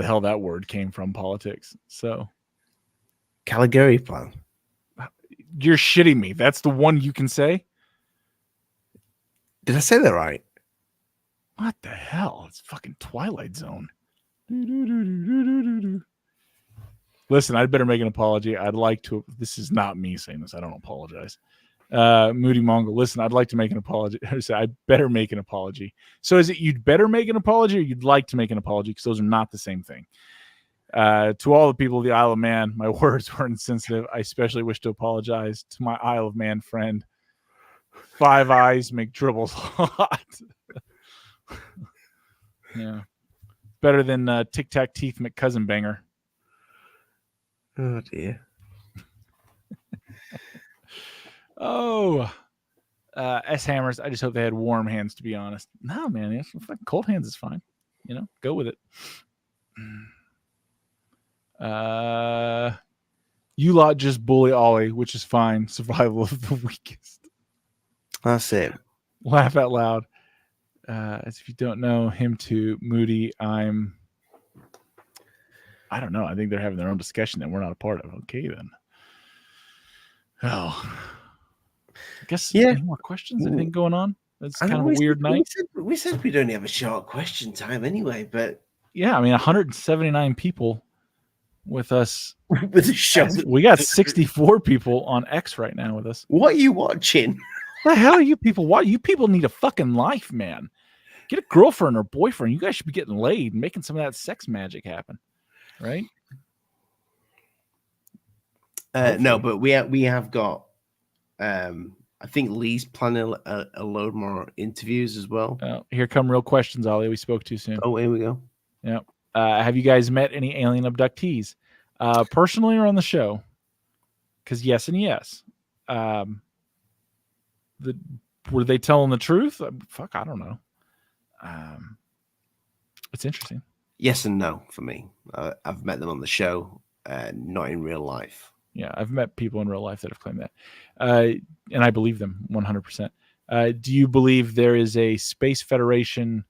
[SPEAKER 2] the hell that word came from, politics. So
[SPEAKER 1] Caligari plan.
[SPEAKER 2] You're shitting me. That's the one you can say?
[SPEAKER 1] Did I say that right?
[SPEAKER 2] What the hell? It's fucking Twilight Zone. Listen, I'd better make an apology. I'd like to. This is not me saying this. I don't apologize. Moody Mongle, listen, I'd like to make an apology. I better make an apology. So is it you'd better make an apology or you'd like to make an apology? Because those are not the same thing. To all the people of the Isle of Man, my words were insensitive. I especially wish to apologize to my Isle of Man friend. 5 eyes make dribbles hot. Yeah. Better than Tic Tac Teeth McCousin Banger.
[SPEAKER 1] Oh, dear.
[SPEAKER 2] S Hammers. I just hope they had warm hands, to be honest. No, man. Cold hands is fine. Go with it. You lot just bully Ollie, which is fine. Survival of the weakest.
[SPEAKER 1] That's it.
[SPEAKER 2] Laugh out loud. As if you don't know him too, Moody, I don't know. I think they're having their own discussion that we're not a part of. Okay, then. Oh. I guess any more questions? Anything going on? That's kind of a weird night.
[SPEAKER 1] We said we'd only have a short question time anyway, but...
[SPEAKER 2] Yeah, I mean, 179 people with us.
[SPEAKER 1] With the show.
[SPEAKER 2] We got 64 people on X right now with us.
[SPEAKER 1] What are you watching?
[SPEAKER 2] What the hell are you people? Why you people need a fucking life, man? Get a girlfriend or boyfriend. You guys should be getting laid and making some of that sex magic happen, right?
[SPEAKER 1] No, but we have got. I think Lee's planning a load more interviews as well.
[SPEAKER 2] Here come real questions, Ollie. We spoke too soon.
[SPEAKER 1] Oh, here we go.
[SPEAKER 2] Yeah. Have you guys met any alien abductees, personally or on the show? Because yes and yes. Were they telling the truth? Fuck, I don't know. It's interesting.
[SPEAKER 1] Yes and no for me. I've met them on the show, not in real life.
[SPEAKER 2] Yeah, I've met people in real life that have claimed that. And I believe them 100%. Do you believe there is a Space Federation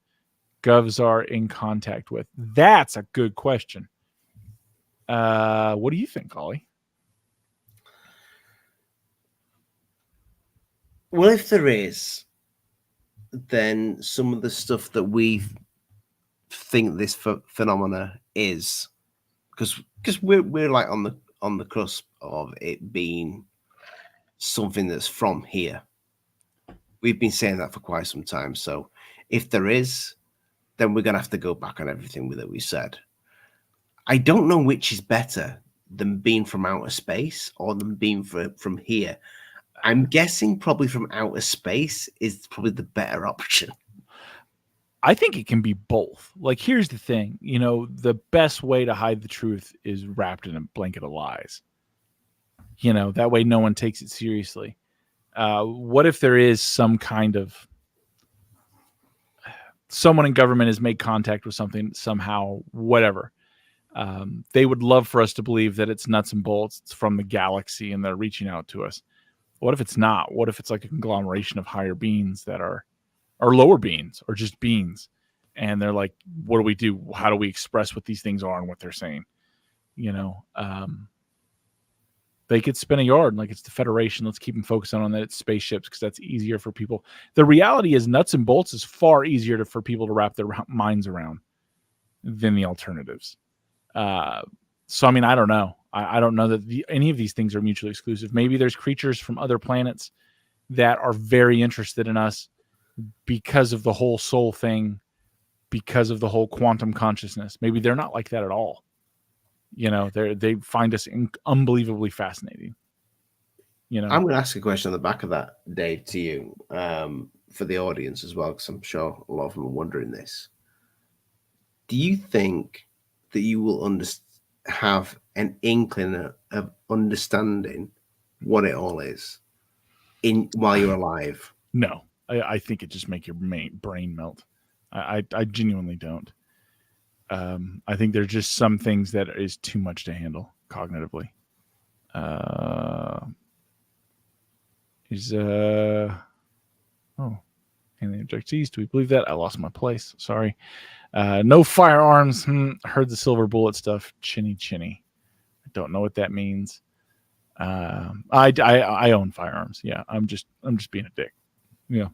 [SPEAKER 2] govs are in contact with? That's a good question. What do you think, Ollie?
[SPEAKER 1] Well, if there is, then some of the stuff that we think this phenomena is, because we're like on the cusp of it being something that's from here. We've been saying that for quite some time. So if there is, then we're gonna have to go back on everything that we said. I don't know which is better, than being from outer space or than being from here. I'm guessing probably from outer space is probably the better option.
[SPEAKER 2] I think it can be both. Like, here's the thing, the best way to hide the truth is wrapped in a blanket of lies. That way no one takes it seriously. What if there is some kind of someone in government has made contact with something somehow, whatever. They would love for us to believe that it's nuts and bolts. It's from the galaxy and they're reaching out to us. What if it's not? What if it's like a conglomeration of higher beings that are lower beings or just beings? And they're like, what do we do? How do we express what these things are and what they're saying? They could spin a yard like it's the Federation. Let's keep them focused on that it's spaceships because that's easier for people. The reality is nuts and bolts is far easier for people to wrap their minds around than the alternatives. So, I mean, I don't know. I don't know that any of these things are mutually exclusive. Maybe there's creatures from other planets that are very interested in us because of the whole soul thing, because of the whole quantum consciousness. Maybe they're not like that at all. they find us unbelievably fascinating.
[SPEAKER 1] I'm going to ask a question on the back of that, Dave, to you, for the audience as well, because I'm sure a lot of them are wondering this. Do you think that you will have an inkling of understanding what it all is while you're alive?
[SPEAKER 2] No, I think it just make your brain melt. I genuinely don't. I think there's just some things that is too much to handle cognitively. Alien objectees. Do we believe that? I lost my place. Sorry. No firearms. Heard the silver bullet stuff. Chinny. I don't know what that means. I own firearms. Yeah, I'm just being a dick. Yeah.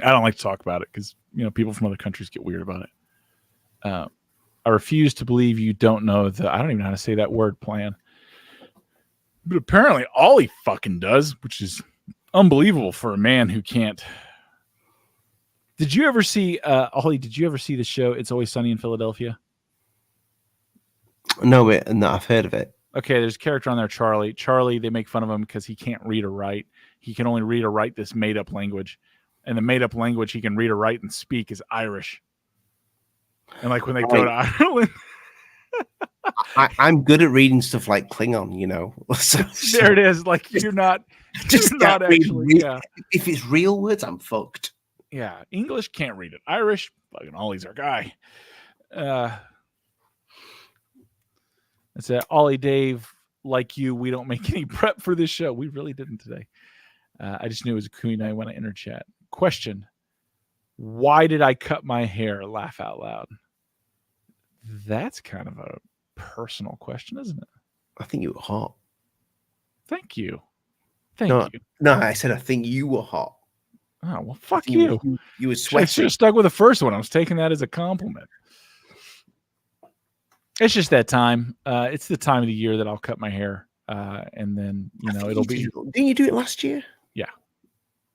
[SPEAKER 2] I don't like to talk about it because people from other countries get weird about it. I refuse to believe you don't know I don't even know how to say that word plan. But apparently Ollie fucking does, which is unbelievable for a man who can't. Did you ever see Ollie? Did you ever see the show It's Always Sunny in Philadelphia?
[SPEAKER 1] No, I've heard of it.
[SPEAKER 2] Okay, there's a character on there, Charlie. Charlie, they make fun of him because he can't read or write. He can only read or write this made-up language. And the made-up language he can read or write and speak is Irish. And like when they go to Ireland...
[SPEAKER 1] I'm good at reading stuff like Klingon, So,
[SPEAKER 2] there it is. Like you're not actually. Yeah.
[SPEAKER 1] If it's real words, I'm fucked.
[SPEAKER 2] Yeah, English can't read it. Irish, fucking Ollie's our guy. That's it. Ollie, Dave, like you, we don't make any prep for this show. We really didn't today. I just knew it was a cool night when I entered chat. Question: why did I cut my hair? Laugh out loud. That's kind of a personal question, isn't it?
[SPEAKER 1] I think you were hot.
[SPEAKER 2] Thank you. Thank you.
[SPEAKER 1] No, I said I think you were hot.
[SPEAKER 2] Oh, well, fuck you.
[SPEAKER 1] You were sweaty. I
[SPEAKER 2] should have stuck with the first one. I was taking that as a compliment. It's just that time. It's the time of the year that I'll cut my hair. And then, it'll be...
[SPEAKER 1] Didn't you do it last year?
[SPEAKER 2] Yeah.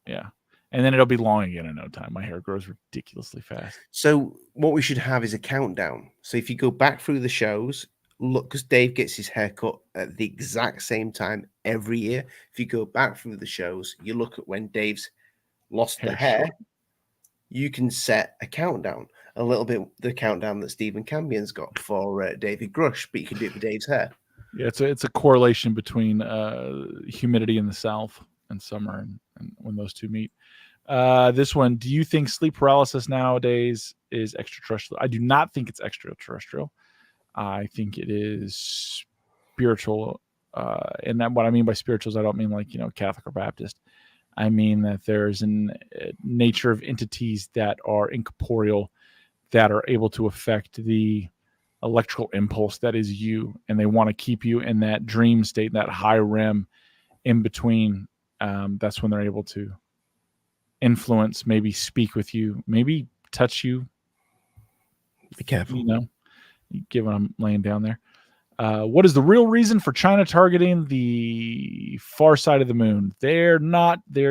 [SPEAKER 2] Yeah. And then it'll be long again in no time. My hair grows ridiculously fast.
[SPEAKER 1] So what we should have is a countdown. So if you go back through the shows, look, because Dave gets his hair cut at the exact same time every year. If you go back through the shows, you look at when Dave's lost the hair, you can set a countdown. A little bit the countdown that Stephen Campion's got for David Grush, but you can do it for Dave's hair.
[SPEAKER 2] Yeah, it's a correlation between humidity in the South and summer and when those two meet. This one, do you think sleep paralysis nowadays is extraterrestrial? I do not think it's extraterrestrial. I think it is spiritual. And that, what I mean by spiritual is I don't mean like, Catholic or Baptist. I mean that there's a nature of entities that are incorporeal, that are able to affect the electrical impulse that is you, and they want to keep you in that dream state, that high REM in between. That's when they're able to influence, maybe speak with you, maybe touch you.
[SPEAKER 1] Be careful.
[SPEAKER 2] Given I'm laying down there. What is the real reason for China targeting the far side of the moon? They're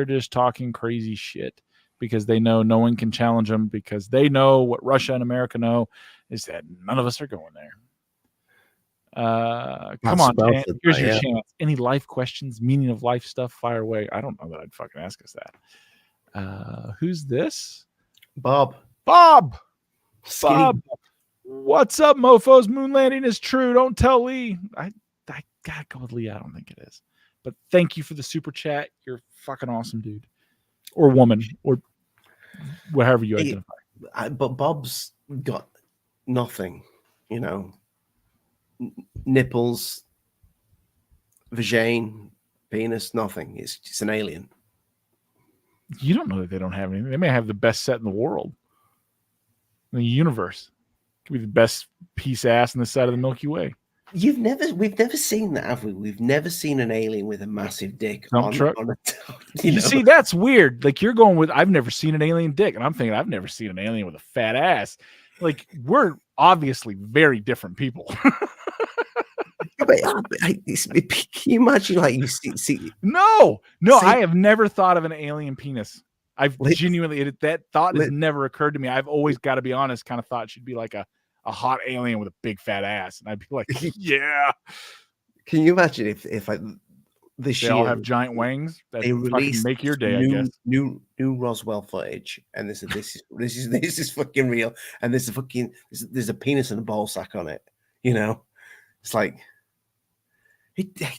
[SPEAKER 2] just talking crazy shit because they know no one can challenge them, because they know what Russia and America know is that none of us are going there. Come on, Dan. Here's your chance. Any life questions, meaning of life stuff, fire away. I don't know that I'd fucking ask us that. Who's this?
[SPEAKER 1] Bob.
[SPEAKER 2] What's up, mofos? Moon landing is true. Don't tell Lee. I gotta go with Lee. I don't think it is. But thank you for the super chat. You're fucking awesome, dude. Or woman. Or whatever you identify.
[SPEAKER 1] But Bob's got nothing. Nipples, vagina, penis, nothing. It's an alien.
[SPEAKER 2] You don't know that they don't have anything. They may have the best set in the world. In the universe. Could be the best piece of ass on the side of the Milky Way.
[SPEAKER 1] We've never seen that, have we? We've never seen an alien with a massive dick
[SPEAKER 2] on
[SPEAKER 1] truck.
[SPEAKER 2] You see, that's weird. Like you're going with, I've never seen an alien dick, and I'm thinking I've never seen an alien with a fat ass. Like we're obviously very different people.
[SPEAKER 1] Can you imagine, like you see?
[SPEAKER 2] No, I have never thought of an alien penis. I've genuinely, that thought has never occurred to me. I've always got to be honest, kind of thought she'd be like a a hot alien with a big fat ass, and I'd be like, yeah.
[SPEAKER 1] Can you imagine if like this
[SPEAKER 2] They
[SPEAKER 1] year
[SPEAKER 2] all have giant wings that
[SPEAKER 1] they
[SPEAKER 2] fucking
[SPEAKER 1] released
[SPEAKER 2] make your day, I
[SPEAKER 1] new
[SPEAKER 2] guess.
[SPEAKER 1] new Roswell footage, and this is fucking real, and there's a penis and a ball sack on it. You know, it's like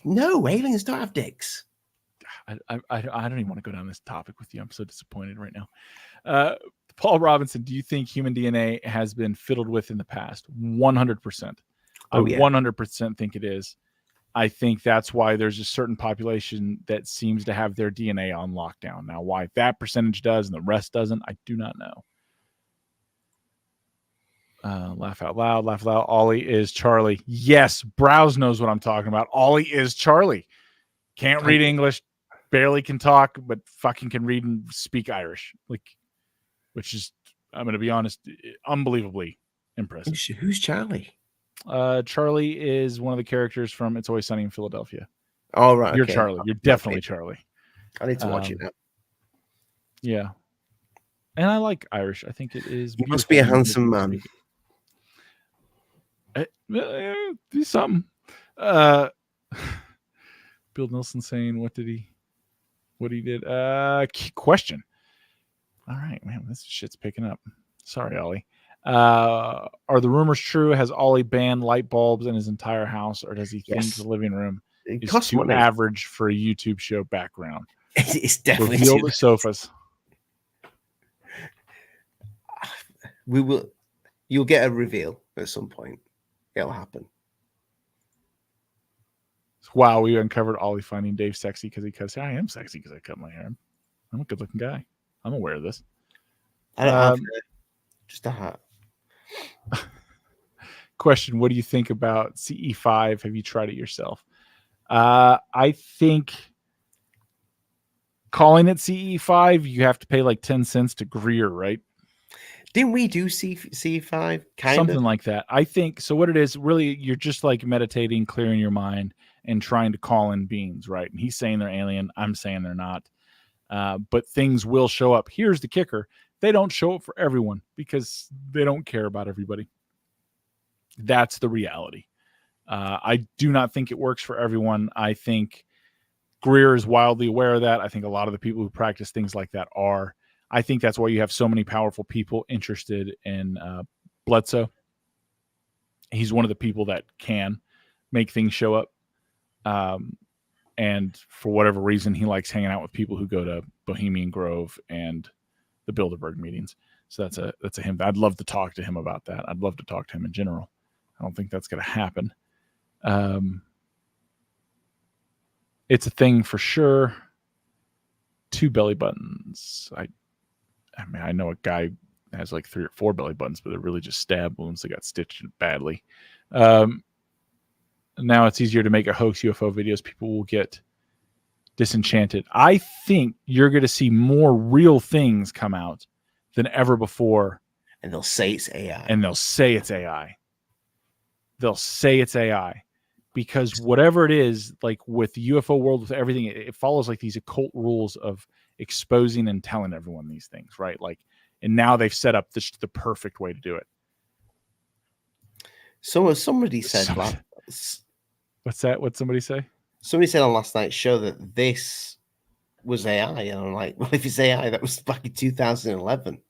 [SPEAKER 1] no, aliens don't have dicks.
[SPEAKER 2] I don't even want to go down this topic with you. I'm so disappointed right now. Paul Robinson, do you think human DNA has been fiddled with in the past? 100%.
[SPEAKER 1] Oh, yeah.
[SPEAKER 2] 100% think it is. I think that's why there's a certain population that seems to have their DNA on lockdown. Now, why that percentage does and the rest doesn't, I do not know. Laugh out loud, laugh out loud. Ollie is Charlie. Yes, Browse knows what I'm talking about. Ollie is Charlie. Can't read English, barely can talk, but fucking can read and speak Irish. Like, which is, I'm going to be honest, unbelievably impressive.
[SPEAKER 1] Who's Charlie?
[SPEAKER 2] Charlie is one of the characters from It's Always Sunny in Philadelphia.
[SPEAKER 1] Oh, right.
[SPEAKER 2] You're
[SPEAKER 1] okay.
[SPEAKER 2] Charlie. You're definitely Charlie.
[SPEAKER 1] I need to watch it now.
[SPEAKER 2] Yeah. And I like Irish. I think it is.
[SPEAKER 1] You must be a handsome man.
[SPEAKER 2] Do something. Bill Nilsson saying, what he did? Question. All right, man, this shit's picking up. Sorry, Ollie. Are the rumors true? Has Ollie banned light bulbs in his entire house, or does he think the living room is too average for a YouTube show background?
[SPEAKER 1] It's definitely
[SPEAKER 2] reveal the sofas.
[SPEAKER 1] You'll get a reveal at some point. It'll happen.
[SPEAKER 2] Wow, we uncovered Ollie finding Dave sexy because he cuts hair. I am sexy because I cut my hair. I'm a good-looking guy. I'm aware of this.
[SPEAKER 1] I don't have just a hat.
[SPEAKER 2] Question: what do you think about CE5? Have you tried it yourself? I think calling it CE5, you have to pay like 10 cents to Greer, right?
[SPEAKER 1] Didn't we do CE5?
[SPEAKER 2] Something like that. I think so. What it is, really, you're just like meditating, clearing your mind, and trying to call in beings, right? And he's saying they're alien. I'm saying they're not. But things will show up. Here's the kicker. They don't show up for everyone because they don't care about everybody. That's the reality. I do not think it works for everyone. I think Greer is wildly aware of that. I think a lot of the people who practice things like that are. I think that's why you have so many powerful people interested in Bledsoe. He's one of the people that can make things show up. And for whatever reason, he likes hanging out with people who go to Bohemian Grove and the Bilderberg meetings. So that's a him. I'd love to talk to him about that. I'd love to talk to him in general. I don't think that's going to happen. It's a thing for sure. 2 belly buttons. I mean, I know a guy has like 3 or 4 belly buttons, but they're really just stab wounds that got stitched badly. Now it's easier to make a hoax UFO videos. People will get disenchanted. I think you're going to see more real things come out than ever before.
[SPEAKER 1] And they'll say it's AI.
[SPEAKER 2] They'll say it's AI. Because whatever it is, like with the UFO world, with everything, it follows like these occult rules of exposing and telling everyone these things, right? Like, and now they've set up the perfect way to do it.
[SPEAKER 1] So somebody said,
[SPEAKER 2] what's that? What'd somebody say?
[SPEAKER 1] Somebody said on last night's show that this was AI, and I'm like, well, if it's AI, that was back in 2011.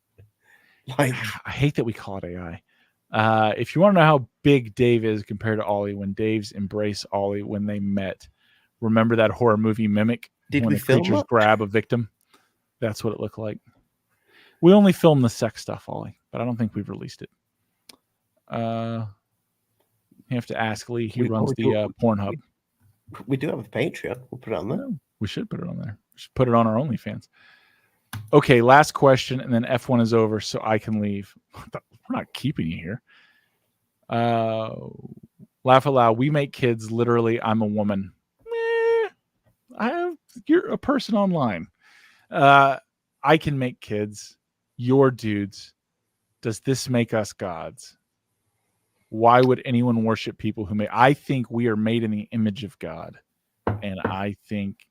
[SPEAKER 1] Like,
[SPEAKER 2] I hate that we call it AI. If you want to know how big Dave is compared to Ollie, when Dave's embraced Ollie when they met, remember that horror movie Mimic?
[SPEAKER 1] Did
[SPEAKER 2] when
[SPEAKER 1] we
[SPEAKER 2] the
[SPEAKER 1] film
[SPEAKER 2] creatures
[SPEAKER 1] it?
[SPEAKER 2] grab a victim? That's what it looked like. We only filmed the sex stuff, Ollie, but I don't think we've released it. You have to ask Lee. He runs the Pornhub.
[SPEAKER 1] We do have a Patreon. We'll put it on there.
[SPEAKER 2] We should put it on there. We should put it on our OnlyFans. Okay, last question, and then F1 is over, so I can leave. We're not keeping you here. Laugh aloud. We make kids. Literally, I'm a woman. You're a person online. I can make kids. You're dudes. Does this make us gods? Why would anyone worship people who make? I think we are made in the image of God, and I think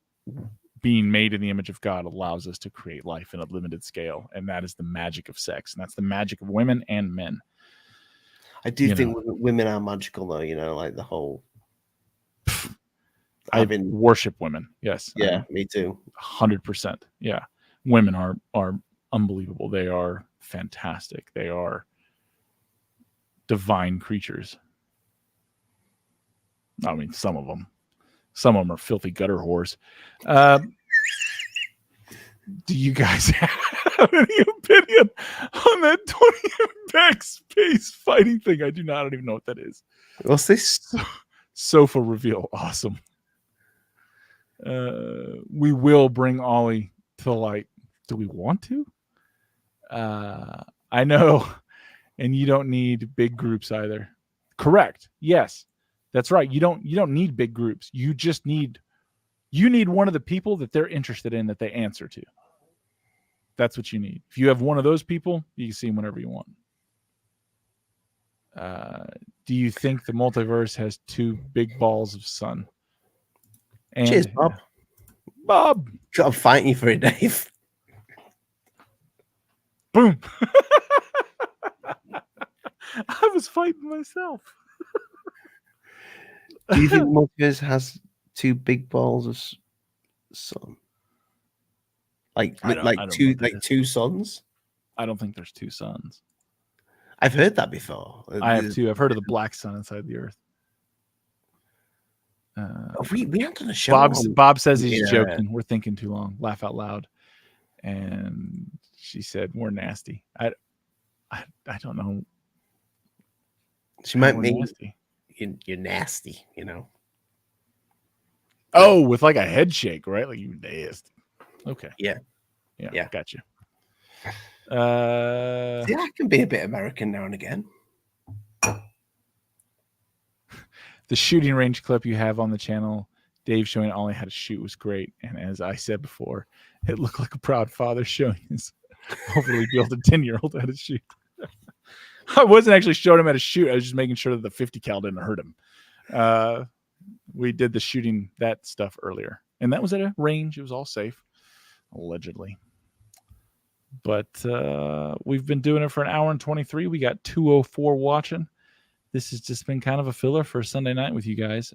[SPEAKER 2] being made in the image of God allows us to create life in a limited scale, and that is the magic of sex, and that's the magic of women and men.
[SPEAKER 1] I do think women are magical, though. Like the whole.
[SPEAKER 2] I worship women. Yes.
[SPEAKER 1] Yeah, me too.
[SPEAKER 2] 100%. Yeah, women are unbelievable. They are fantastic. They are divine creatures. I mean, some of them are filthy gutter whores. Do you guys have any opinion on that 20 backspace fighting thing? I don't even know what that is.
[SPEAKER 1] What's this?
[SPEAKER 2] Sofa reveal. Awesome. We will bring Ollie to the light. Do we want to? I know. And you don't need big groups either. Correct. Yes. That's right. You don't need big groups. You just need one of the people that they're interested in that they answer to. That's what you need. If you have one of those people, you can see them whenever you want. Do you think the multiverse has 2 big balls of sun? And
[SPEAKER 1] cheers, Bob.
[SPEAKER 2] Bob.
[SPEAKER 1] I'm fighting you for it, Dave.
[SPEAKER 2] Boom. I was fighting myself.
[SPEAKER 1] Do you think the multiverse has 2 big balls of sun? Like two suns?
[SPEAKER 2] I don't think there's 2 suns.
[SPEAKER 1] I've heard that before.
[SPEAKER 2] I have too. I've heard of the black sun inside the Earth.
[SPEAKER 1] We haven't done a show.
[SPEAKER 2] Bob says he's joking. We're thinking too long. Laugh out loud. And she said we're nasty. I don't know.
[SPEAKER 1] She might mean nasty. You're nasty,
[SPEAKER 2] Oh, with like a head shake, right? Like you nasty. Okay.
[SPEAKER 1] Yeah.
[SPEAKER 2] Gotcha.
[SPEAKER 1] I can be a bit American now and again.
[SPEAKER 2] The shooting range clip you have on the channel, Dave showing Ollie how to shoot, was great. And as I said before, it looked like a proud father showing his overly built 10-year-old how to shoot. I wasn't actually showing him how to shoot. I was just making sure that the 50 cal didn't hurt him. We did the shooting that stuff earlier, and that was at a range. It was all safe, allegedly. But we've been doing it for an hour and 23. We got 204 watching. This has just been kind of a filler for a Sunday night with you guys.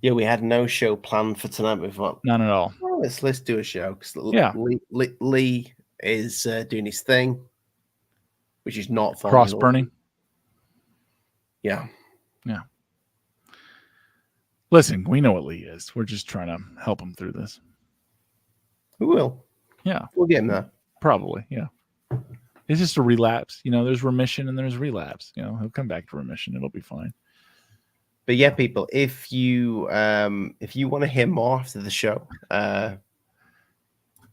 [SPEAKER 1] Yeah, we had no show planned for tonight before.
[SPEAKER 2] None at all.
[SPEAKER 1] Well, let's do a show because Lee is doing his thing, which is not
[SPEAKER 2] cross burning.
[SPEAKER 1] Yeah.
[SPEAKER 2] Listen, we know what Lee is. We're just trying to help him through this.
[SPEAKER 1] We will.
[SPEAKER 2] Yeah,
[SPEAKER 1] we'll get him there.
[SPEAKER 2] Probably. Yeah. It's just a relapse. There's remission and there's relapse. He'll come back to remission. It'll be fine.
[SPEAKER 1] But yeah, people, if you want to hear more after the show,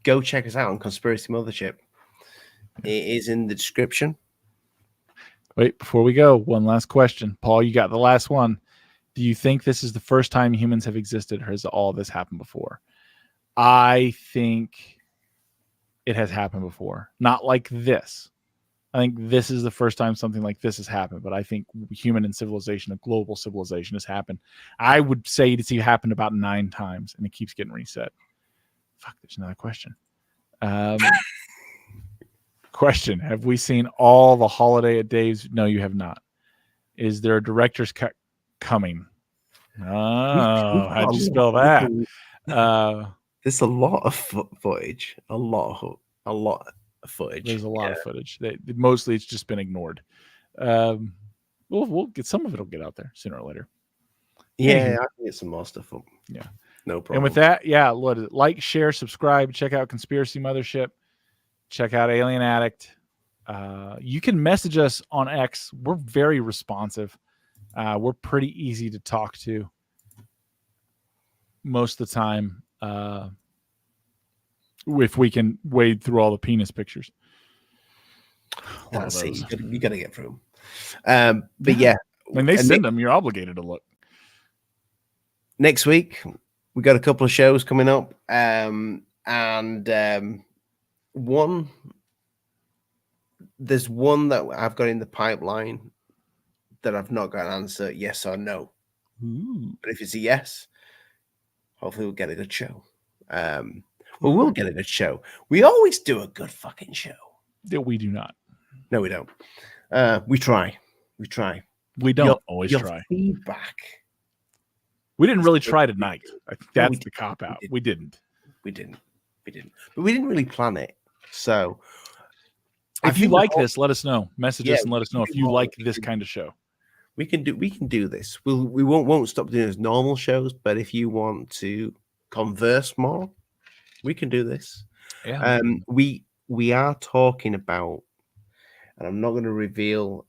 [SPEAKER 1] go check us out on Conspiracy Mothership. It is in the description.
[SPEAKER 2] Wait, before we go, one last question. Paul, you got the last one. Do you think this is the first time humans have existed, or has all this happened before? I think it has happened before. Not like this. I think this is the first time something like this has happened, but I think human and civilization, a global civilization, has happened. I would say it's happened about 9 times, and it keeps getting reset. Fuck, there's another question. Question: have we seen all the Holiday at Dave's? No, you have not. Is there a director's cut coming? Oh, how'd you spell that?
[SPEAKER 1] There's a lot of footage. A lot of footage.
[SPEAKER 2] There's a lot of footage. Mostly it's just been ignored. We'll get some of it. Will get out there sooner or later.
[SPEAKER 1] Yeah, I can get some more stuff up.
[SPEAKER 2] Yeah,
[SPEAKER 1] no problem.
[SPEAKER 2] And with that, like, share, subscribe, check out Conspiracy Mothership, check out Alien Addict. You can message us on X. We're very responsive. We're pretty easy to talk to most of the time. If we can wade through all the penis pictures.
[SPEAKER 1] That's it. You got to get through them. But yeah.
[SPEAKER 2] When they send them, you're obligated to look.
[SPEAKER 1] Next week, we got a couple of shows coming up. There's one that I've got in the pipeline that I've not got an answer, yes or no.
[SPEAKER 2] Ooh.
[SPEAKER 1] But if it's a yes, hopefully we'll get a good show. Well, we'll get a good show. We always do a good fucking show.
[SPEAKER 2] We do not.
[SPEAKER 1] No, we don't. We try We try.
[SPEAKER 2] We don't always
[SPEAKER 1] your
[SPEAKER 2] try.
[SPEAKER 1] feedback.
[SPEAKER 2] We didn't really try tonight. I think that's the cop out. We didn't.
[SPEAKER 1] We didn't. But we didn't really plan it. So
[SPEAKER 2] if you like this, let us know. Message us and let us know if you like this kind of show.
[SPEAKER 1] We can do this. We won't stop doing as normal shows, but if you want to converse more, we can do this.
[SPEAKER 2] Yeah.
[SPEAKER 1] We are talking about, and I'm not going to reveal.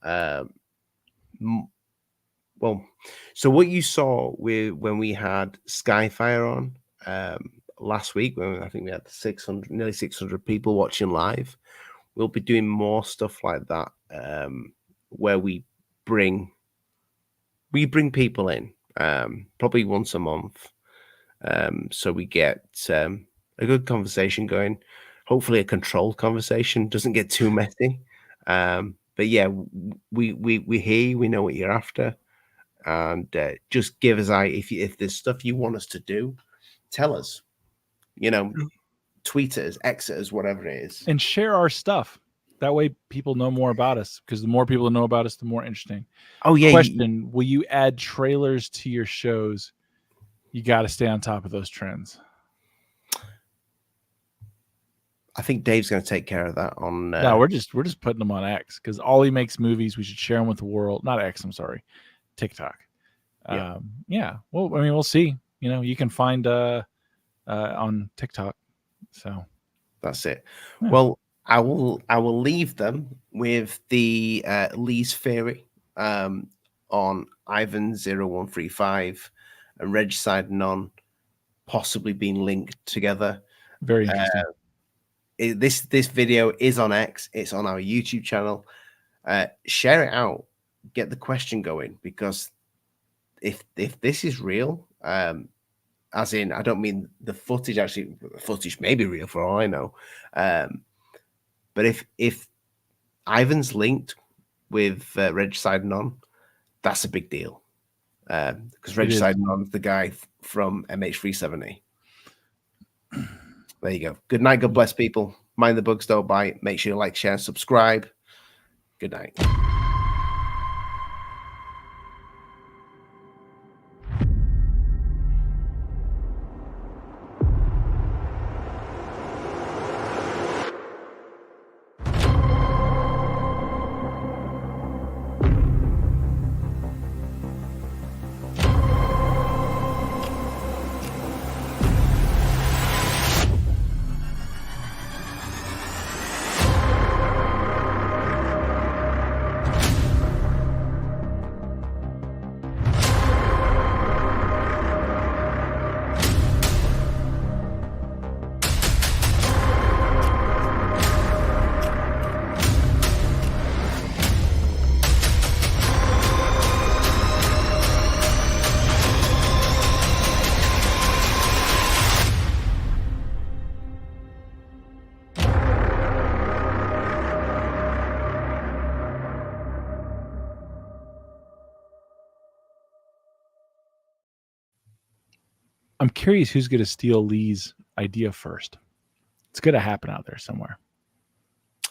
[SPEAKER 1] So what you saw when we had Skyfire on last week, when I think we had nearly 600 people watching live, we'll be doing more stuff like that, where we bring people in, probably once a month, so we get a good conversation going. Hopefully, a controlled conversation, doesn't get too messy. But yeah, we hear you. We know what you're after, and just give us if there's stuff you want us to do, tell us. Tweet at us, X at us, whatever it is,
[SPEAKER 2] and share our stuff. That way, people know more about us. Because the more people know about us, the more interesting.
[SPEAKER 1] Oh yeah.
[SPEAKER 2] Question: will you add trailers to your shows? You got to stay on top of those trends.
[SPEAKER 1] I think Dave's going to take care of that on.
[SPEAKER 2] No, we're just putting them on X because Ollie makes movies. We should share them with the world. Not X. I'm sorry, TikTok. Yeah. Well, I mean, we'll see. You can find on TikTok. So
[SPEAKER 1] that's it. Yeah. Well, I will leave them with the Lee's Theory on Ivan 0135 and Regicide None possibly being linked together.
[SPEAKER 2] Very interesting.
[SPEAKER 1] This video is on X. It's on our YouTube channel. Share it out. Get the question going, because if this is real, as in, I don't mean the footage. Actually, the footage may be real for all I know. But if Ivan's linked with Regicide None, that's a big deal. Because Regicide Non's the guy from MH370. There you go. Good night. God bless, people. Mind the bugs, don't bite. Make sure you like, share, and subscribe. Good night.
[SPEAKER 2] I'm curious who's going to steal Lee's idea first. It's going to happen out there somewhere.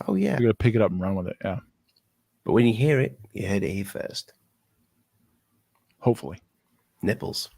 [SPEAKER 1] Oh, yeah.
[SPEAKER 2] You're going to pick it up and run with it. Yeah.
[SPEAKER 1] But when you hear it, you heard it here first.
[SPEAKER 2] Hopefully.
[SPEAKER 1] Nipples.